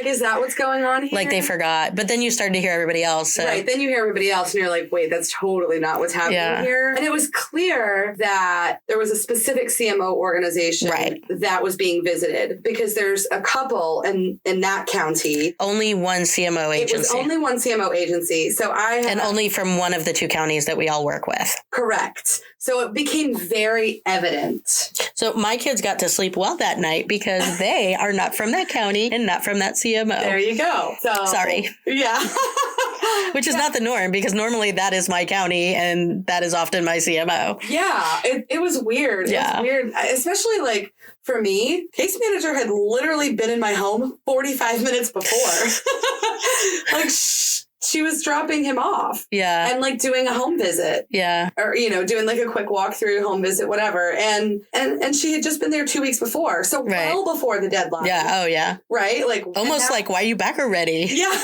S4: Is that what's going on here?
S1: Like they forgot. But then you started to hear everybody else. So.
S4: Right. Then you hear everybody else and you're like, wait, that's totally not what's happening here. And it was clear that there was a specific CMO organization that was being visited because there's a couple in that county.
S1: Only one CMO agency.
S4: It was only one CMO agency. So and
S1: only from one of the 2 counties that we all work with.
S4: Correct. So it became very evident.
S1: So my kids got to sleep well that night because they are not from that county and not from that CMO.
S4: There you go. So
S1: sorry.
S4: Yeah.
S1: Which is not the norm because normally that is my county and that is often my CMO.
S4: Yeah. It was weird.
S1: Yeah.
S4: It was weird. Especially like for me, case manager had literally been in my home 45 minutes before. Like she was dropping him off.
S1: Yeah.
S4: And like doing a home visit.
S1: Yeah.
S4: Or, doing like a quick walkthrough, home visit, whatever. And she had just been there 2 weeks before. So well before the deadline.
S1: Yeah. Oh, yeah.
S4: Right? Like
S1: almost like, why are you back already?
S4: Yeah.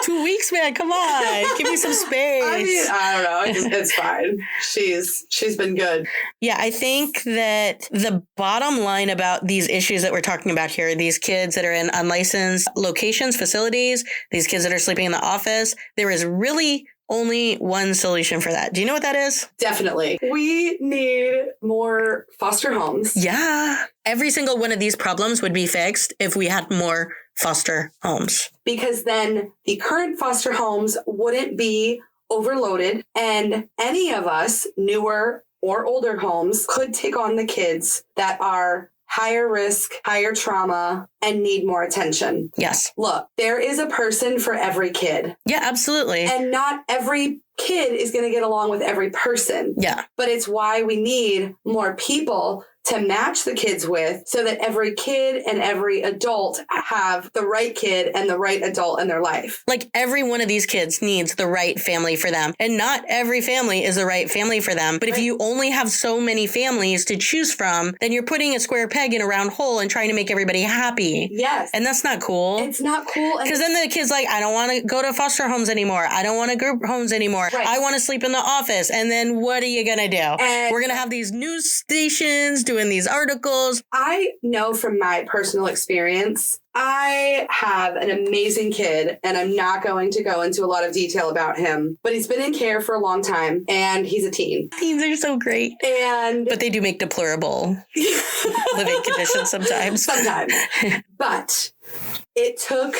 S1: 2 weeks, man. Come on. Give me some space.
S4: I mean, I don't know. It's fine. She's been good.
S1: Yeah, I think that the bottom line about these issues that we're talking about here, these kids that are in unlicensed locations, facilities, these kids that are sleeping in the office, there is really only one solution for that. Do you know what that is?
S4: Definitely. We need more foster homes.
S1: Yeah. Every single one of these problems would be fixed if we had more foster homes.
S4: Because then the current foster homes wouldn't be overloaded and any of us, newer or older homes, could take on the kids that are higher risk, higher trauma, and need more attention.
S1: Yes.
S4: Look, there is a person for every kid.
S1: Yeah, absolutely.
S4: And not every kid is going to get along with every person.
S1: Yeah.
S4: But it's why we need more people to match the kids with so that every kid and every adult have the right kid and the right adult in their life.
S1: Like every one of these kids needs the right family for them. And not every family is the right family for them. But if you only have so many families to choose from, then you're putting a square peg in a round hole and trying to make everybody happy.
S4: Yes.
S1: And that's not cool.
S4: It's not cool.
S1: Because then the kid's like, I don't want to go to foster homes anymore. I don't want to group homes anymore.
S4: Right.
S1: I want to sleep in the office. And then what are you going to do?
S4: And
S1: we're going to have these news stations doing these articles.
S4: I know from my personal experience, I have an amazing kid, and I'm not going to go into a lot of detail about him, but he's been in care for a long time, and he's a teen.
S1: Teens are so great. But they do make deplorable living conditions sometimes.
S4: Sometimes. But it took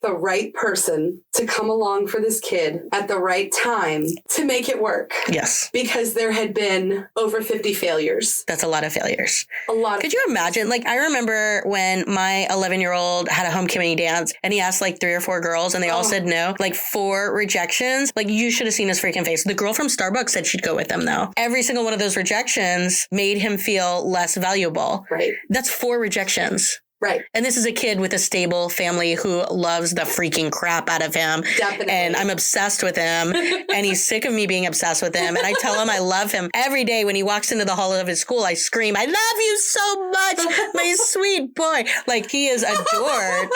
S4: the right person to come along for this kid at the right time to make it work.
S1: Yes.
S4: Because there had been over 50 failures.
S1: That's a lot of failures.
S4: A lot.
S1: Could you imagine? Like, I remember when my 11-year-old had a homecoming dance and he asked like 3 or 4 girls and they all said no. Like 4 rejections. Like, you should have seen his freaking face. The girl from Starbucks said she'd go with him though. Every single one of those rejections made him feel less valuable.
S4: Right.
S1: That's 4 rejections.
S4: Right.
S1: And this is a kid with a stable family who loves the freaking crap out of him.
S4: Definitely.
S1: And I'm obsessed with him. And he's sick of me being obsessed with him. And I tell him I love him. Every day when he walks into the hall of his school, I scream, I love you so much, my sweet boy. Like, he is adored.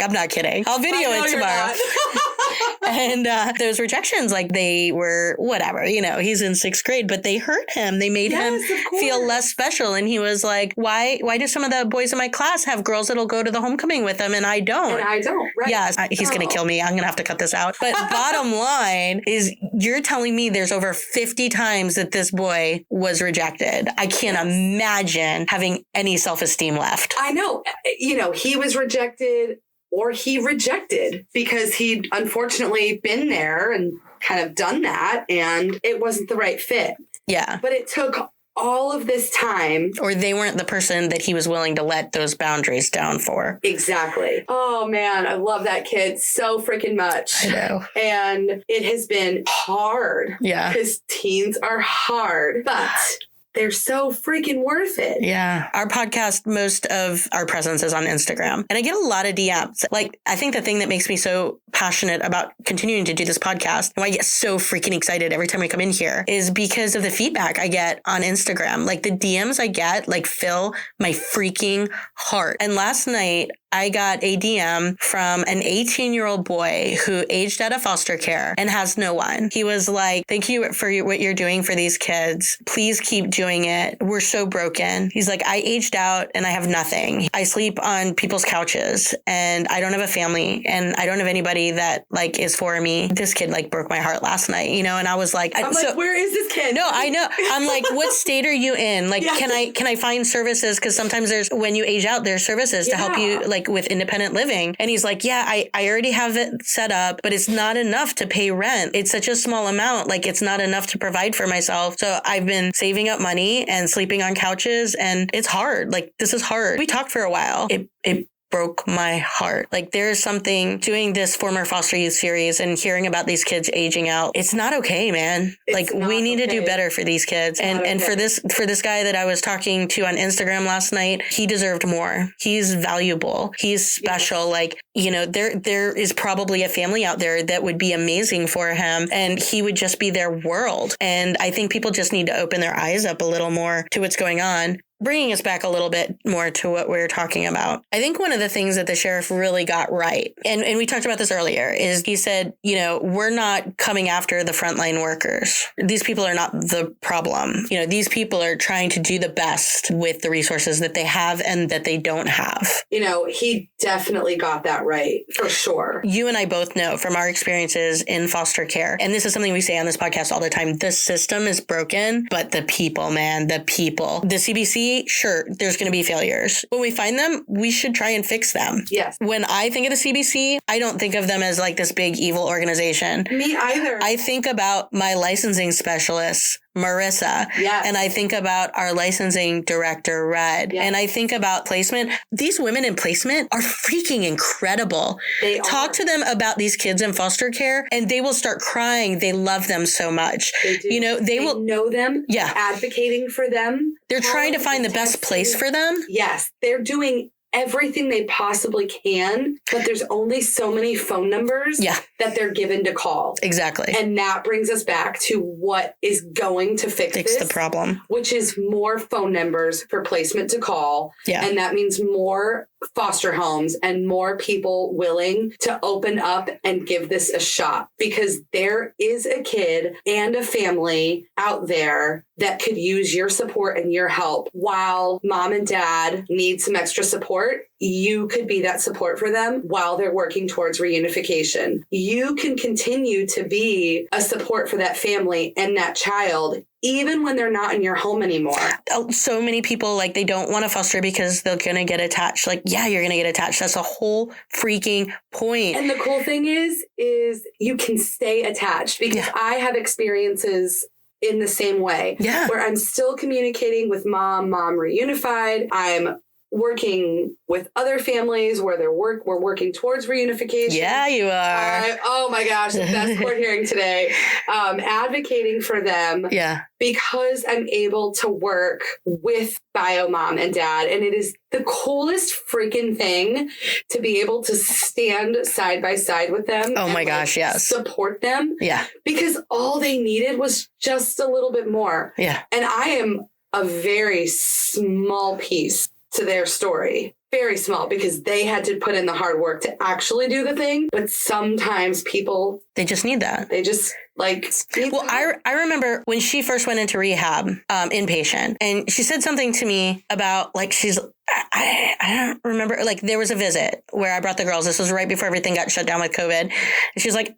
S1: I'm not kidding. I'll video it tomorrow. And those rejections, like, they were whatever, he's in 6th grade, but they hurt him. They made him feel less special. And he was like, why do some of the boys in my class have girls that'll go to the homecoming with them and I don't?
S4: And I don't, right?
S1: Yes, he's going to kill me. I'm going to have to cut this out. But bottom line is, you're telling me there's over 50 times that this boy was rejected. I can't imagine having any self-esteem left.
S4: I know. He was rejected, or he rejected because he'd unfortunately been there and kind of done that, and it wasn't the right fit.
S1: Yeah.
S4: But it took all of this time.
S1: Or they weren't the person that he was willing to let those boundaries down for.
S4: Exactly. Oh, man, I love that kid so freaking much.
S1: I know.
S4: And it has been hard.
S1: Yeah.
S4: Because teens are hard, but they're so freaking worth it.
S1: Yeah. Our podcast, most of our presence is on Instagram. And I get a lot of DMs. Like, I think the thing that makes me so passionate about continuing to do this podcast, and why I get so freaking excited every time I come in here, is because of the feedback I get on Instagram. Like, the DMs I get, like, fill my freaking heart. And last night, I got a DM from an 18-year-old boy who aged out of foster care and has no one. He was like, thank you for what you're doing for these kids. Please keep doing it. We're so broken. He's like, I aged out and I have nothing. I sleep on people's couches and I don't have a family and I don't have anybody that like is for me. This kid like broke my heart last night, and I was like,
S4: where is this kid?
S1: No, I know. I'm like, what state are you in? Like, can I find services? Because sometimes when you age out, there's services to help you like with independent living. And he's like, yeah, I already have it set up, but it's not enough to pay rent. It's such a small amount. Like, it's not enough to provide for myself. So I've been saving up money and sleeping on couches, and it's hard. Like, this is hard. We talked for a while. It broke my heart. Like, there's something doing this former foster youth series and hearing about these kids aging out. It's not okay, man. Like, we need to do better for these kids. And for this guy that I was talking to on Instagram last night, he deserved more. He's valuable. He's special. Like, there is probably a family out there that would be amazing for him, and he would just be their world. And I think people just need to open their eyes up a little more to what's going on. Bringing us back a little bit more to what we were talking about. I think one of the things that the sheriff really got right, and we talked about this earlier, is he said, we're not coming after the frontline workers. These people are not the problem. These people are trying to do the best with the resources that they have and that they don't have.
S4: He definitely got that right, for sure.
S1: You and I both know from our experiences in foster care, and this is something we say on this podcast all the time, the system is broken, but the people, man, the people. The CBC, sure, there's going to be failures. When we find them, we should try and fix them.
S4: Yes.
S1: When I think of the CBC, I don't think of them as like this big evil organization.
S4: Me either.
S1: I think about my licensing specialists, Marissa.
S4: Yes.
S1: And I think about our licensing director, Red. Yes. And I think about placement. These women in placement are freaking incredible.
S4: They
S1: Talk
S4: are.
S1: to them about these kids in foster care and they will start crying. They love them so much.
S4: They do.
S1: They will
S4: know them.
S1: Yeah.
S4: Advocating for them.
S1: They're trying to find the best place for them.
S4: Yes. They're doing everything they possibly can, but there's only so many phone numbers that they're given to call.
S1: Exactly.
S4: And that brings us back to what is going to fix
S1: the problem,
S4: which is more phone numbers for placement to call.
S1: Yeah.
S4: And that means more foster homes and more people willing to open up and give this a shot, because there is a kid and a family out there that could use your support and your help. While mom and dad need some extra support, you could be that support for them while they're working towards reunification. You can continue to be a support for that family and that child even when they're not in your home anymore.
S1: So many people, like, they don't want to foster because they're going to get attached. Like, yeah, you're going to get attached. That's a whole freaking point.
S4: And the cool thing is you can stay attached, because I have experiences in the same way where I'm still communicating with mom reunified. I'm working with other families where we're working towards reunification.
S1: Yeah, you are.
S4: Oh my gosh, the best court hearing today. Advocating for them. Yeah. Because I'm able to work with bio mom and dad. And it is the coolest freaking thing to be able to stand side by side with them.
S1: Oh my gosh, yes.
S4: Support them.
S1: Yeah.
S4: Because all they needed was just a little bit more. Yeah. And I am a very small piece to their story. Very small, because they had to put in the hard work to actually do the thing. But sometimes people,
S1: they just need that.
S4: They just
S1: I remember when she first went into rehab, inpatient, and she said something to me about, like, I don't remember, like, there was a visit where I brought the girls. This was right before everything got shut down with COVID. And she's like,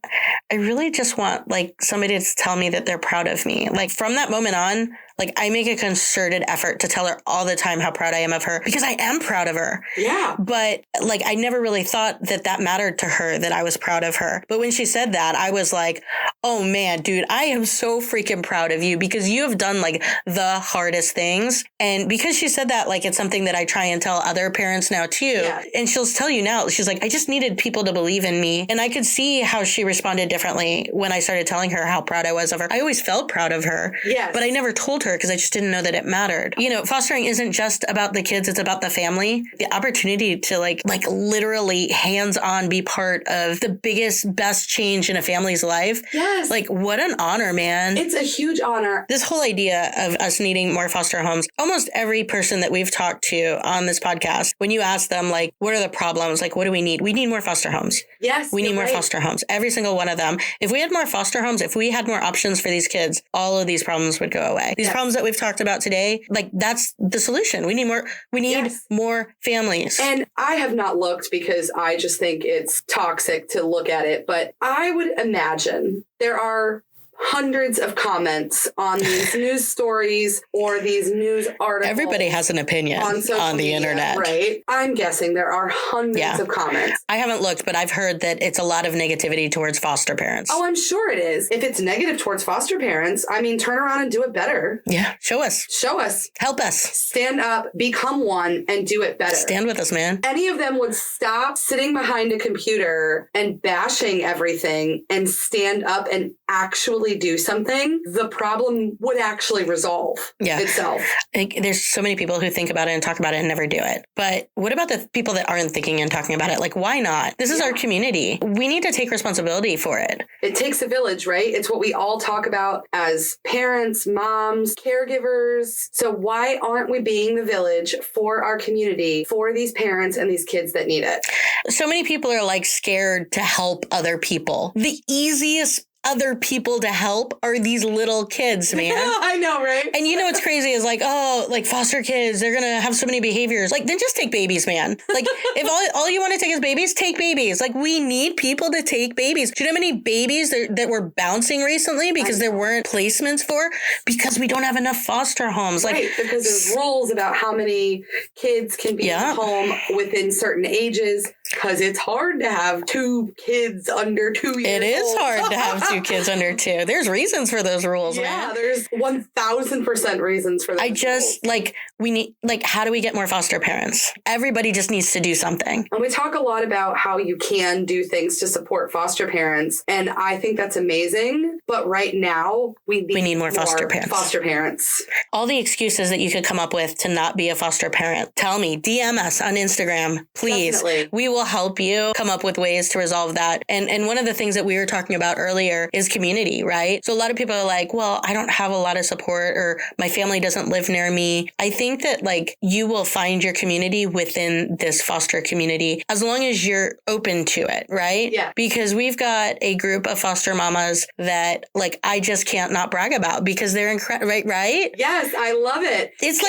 S1: I really just want, like, somebody to tell me that they're proud of me. Like, from that moment on, like, I make a concerted effort to tell her all the time how proud I am of her, because I am proud of her. Yeah. But, like, I never really thought that mattered to her, that I was proud of her. But when she said that, I was like, oh man, dude, I am so freaking proud of you, because you have done, like, the hardest things. And because she said that, like, it's something that I try and tell other parents now too. Yeah. And she'll tell you now, she's like, I just needed people to believe in me. And I could see how she responded differently when I started telling her how proud I was of her. I always felt proud of her. Yes. But I never told her, because I just didn't know that it mattered. You know, fostering isn't just about the kids, it's about the family. The opportunity to like literally hands-on be part of the biggest, best change in a family's life. Yes. Like, what an honor, man.
S4: It's a huge honor.
S1: This whole idea of us needing more foster homes, almost every person that we've talked to on this podcast, when you ask them, like, what are the problems? Like, what do we need? We need more foster homes. Yes. We need more foster homes. Every single one of them. If we had more foster homes, if we had more options for these kids, all of these problems would go away. These problems that we've talked about today, like, that's the solution. We need more. We need more families.
S4: And I have not looked, because I just think it's toxic to look at it. But I would imagine there are hundreds of comments on these news stories or these news articles.
S1: Everybody has an opinion on the internet,
S4: right? I'm guessing there are hundreds of comments.
S1: I haven't looked, but I've heard that it's a lot of negativity towards foster parents.
S4: Oh, I'm sure it is. If it's negative towards foster parents, I mean, turn around and do it better.
S1: Yeah. Show us.
S4: Show us.
S1: Help us.
S4: Stand up, become one, and do it better.
S1: Stand with us, man.
S4: Any of them would stop sitting behind a computer and bashing everything and stand up and actually do something, the problem would actually resolve itself.
S1: There's so many people who think about it and talk about it and never do it. But what about the people that aren't thinking and talking about it? Like, why not? This is our community. We need to take responsibility for it.
S4: It takes a village, right? It's what we all talk about as parents, moms, caregivers. So why aren't we being the village for our community, for these parents and these kids that need it?
S1: So many people are like scared to help other people. The easiest other people to help are these little kids, man.
S4: I know, right?
S1: And you know what's crazy is like, oh, like foster kids, they're gonna have so many behaviors. Like, then just take babies, man. Like, if all you want to take is babies, take babies. Like, we need people to take babies. Do you know how many babies that were bouncing recently because there weren't placements for? Because we don't have enough foster homes. Like,
S4: right, because there's rules about how many kids can be in a home within certain ages. Because it's hard to have 2 kids under 2 years old.
S1: It is hard to have 2 kids under 2. There's reasons for those rules, man.
S4: Yeah, there's 1,000% reasons for those rules.
S1: We need, how do we get more foster parents? Everybody just needs to do something.
S4: And we talk a lot about how you can do things to support foster parents. And I think that's amazing. But right now, we need more foster parents.
S1: All the excuses that you could come up with to not be a foster parent. Tell me, DM us on Instagram, please. Definitely. We will help you come up with ways to resolve that. And one of the things that we were talking about earlier is community, right? So a lot of people are like, well, I don't have a lot of support, or my family doesn't live near me. I think that you will find your community within this foster community as long as you're open to it, right? Yeah. Because we've got a group of foster mamas that I just can't not brag about because they're incredible, right?
S4: Yes, I love it.
S1: It's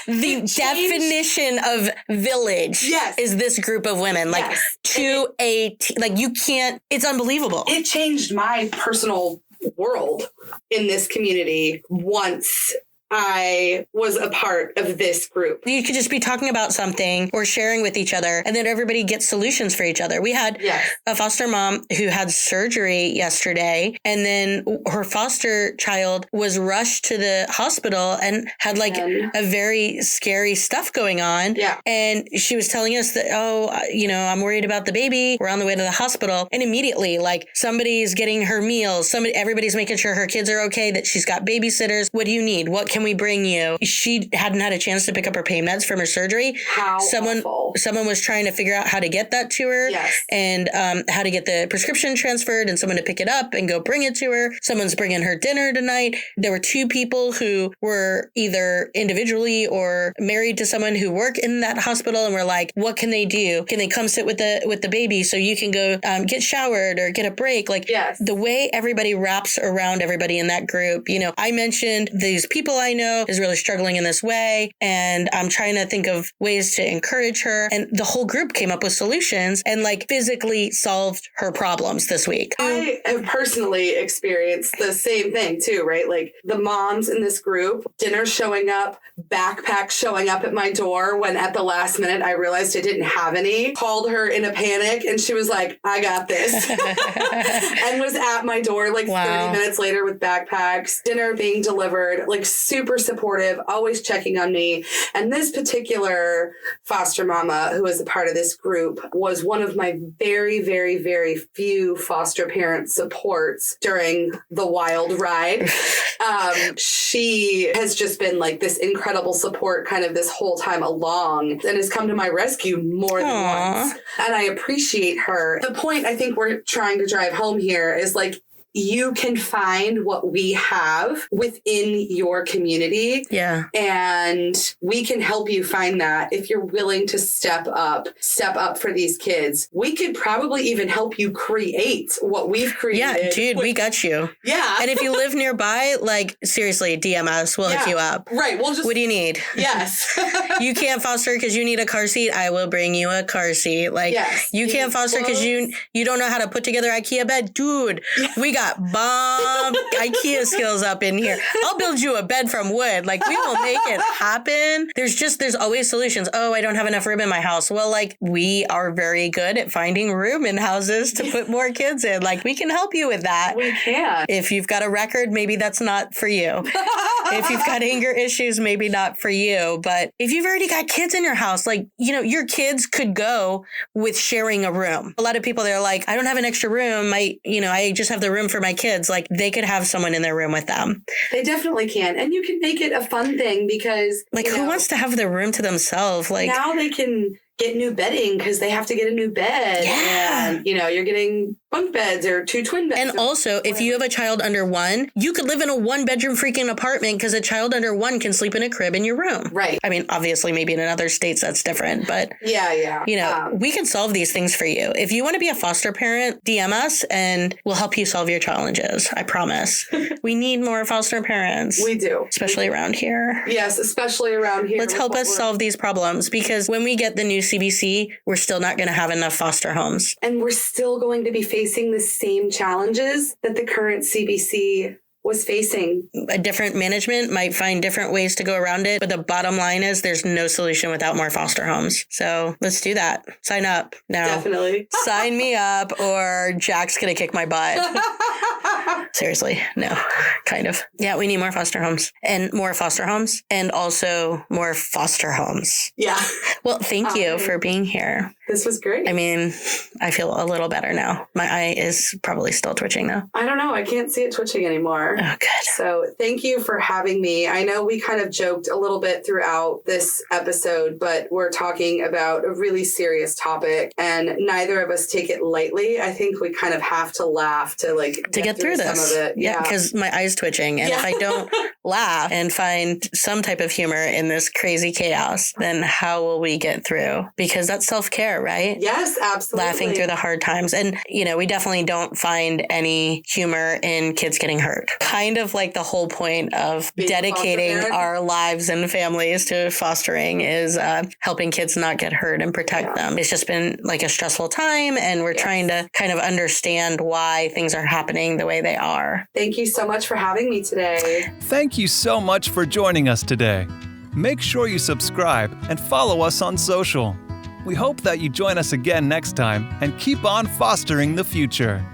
S1: the definition of village is this group of women, you can't, it's unbelievable.
S4: It changed my personal world in this community once I was a part of this group.
S1: You could just be talking about something or sharing with each other, and then everybody gets solutions for each other. We had a foster mom who had surgery yesterday, and then her foster child was rushed to the hospital and had like a very scary stuff going on.
S4: Yeah.
S1: And she was telling us that, I'm worried about the baby. We're on the way to the hospital. And immediately, like, somebody's getting her meals. Everybody's making sure her kids are okay, that she's got babysitters. What do you need? What can we bring you? She hadn't had a chance to pick up her pain meds from her surgery. Someone was trying to figure out how to get that to her, and how to get the prescription transferred, and someone to pick it up and go bring it to her. Someone's bringing her dinner tonight. There were 2 people who were either individually or married to someone who work in that hospital, and we're like, what can they do? Can they come sit with the baby so you can go get showered or get a break? Like, the way everybody wraps around everybody in that group. I mentioned these people I know is really struggling in this way, and I'm trying to think of ways to encourage her. And the whole group came up with solutions and like physically solved her problems this week.
S4: I have personally experienced the same thing too, right? Like the moms in this group, dinner showing up, backpacks showing up at my door when at the last minute I realized I didn't have any. Called her in a panic, and she was like, I got this. And was at my door like 30 minutes later with backpacks, dinner being delivered, like super supportive, always checking on me. And this particular foster mama who was a part of this group was one of my very, very, very few foster parent supports during the wild ride. She has just been like this incredible support kind of this whole time along, and has come to my rescue more than once. And I appreciate her. The point I think we're trying to drive home here is like, you can find what we have within your community. Yeah. And we can help you find that if you're willing to step up for these kids. We could probably even help you create what we've created.
S1: Yeah, dude, we got you.
S4: Yeah.
S1: And if you live nearby, like, seriously, DM us. We'll hook you up.
S4: Right. We'll just...
S1: What do you need?
S4: Yes.
S1: You can't foster because you need a car seat. I will bring you a car seat. Like, you can't foster because you don't know how to put together IKEA bed. Dude, we got bomb IKEA skills up in here. I'll build you a bed from wood. Like, we will make it happen. There's always solutions. Oh, I don't have enough room in my house. Well, like, we are very good at finding room in houses to put more kids in. Like, we can help you with that.
S4: We can.
S1: If you've got a record, maybe that's not for you. If you've got anger issues, maybe not for you. But if you've already got kids in your house, like, your kids could go with sharing a room. A lot of people, they're like, I don't have an extra room. I just have the room for my kids. Like, they could have someone in their room with them.
S4: They definitely can. And you can make it a fun thing because...
S1: Like, who wants to have their room to themselves? Like,
S4: now they can get new bedding because they have to get a new bed. Yeah. And, you're getting bunk beds or 2 twin beds.
S1: And also, if you have a child under 1, you could live in a 1-bedroom freaking apartment because a child under 1 can sleep in a crib in your room.
S4: Right.
S1: I mean, obviously, maybe in other states that's different, but we can solve these things for you. If you want to be a foster parent, DM us and we'll help you solve your challenges. I promise. We need more foster parents.
S4: We do.
S1: Especially around here.
S4: Yes, especially around here.
S1: Let's help us solve these problems, because when we get the new CBC, we're still not going to have enough foster homes.
S4: And we're still going to be facing the same challenges that the current CBC was facing.
S1: A different management might find different ways to go around it, but the bottom line is there's no solution without more foster homes. So let's do that. Sign up now.
S4: Definitely.
S1: Sign me up or Jack's going to kick my butt. Seriously, no, kind of. Yeah, we need more foster homes and also more foster homes.
S4: Yeah.
S1: Well, thank you for being here.
S4: This was great.
S1: I mean, I feel a little better now. My eye is probably still twitching though.
S4: I don't know. I can't see it twitching anymore.
S1: Oh, good.
S4: So thank you for having me. I know we kind of joked a little bit throughout this episode, but we're talking about a really serious topic and neither of us take it lightly. I think we kind of have to laugh to get through this. Some of it.
S1: Yeah, because my eye's twitching. And if I don't laugh and find some type of humor in this crazy chaos, then how will we get through? Because that's self-care. part, right?
S4: Yes, absolutely.
S1: Laughing through the hard times. And, we definitely don't find any humor in kids getting hurt. Kind of like the whole point of dedicating our lives and families to fostering is helping kids not get hurt and protect them. It's just been like a stressful time, and we're trying to kind of understand why things are happening the way they are.
S4: Thank you so much for having me today.
S2: Thank you so much for joining us today. Make sure you subscribe and follow us on social. We hope that you join us again next time and keep on fostering the future.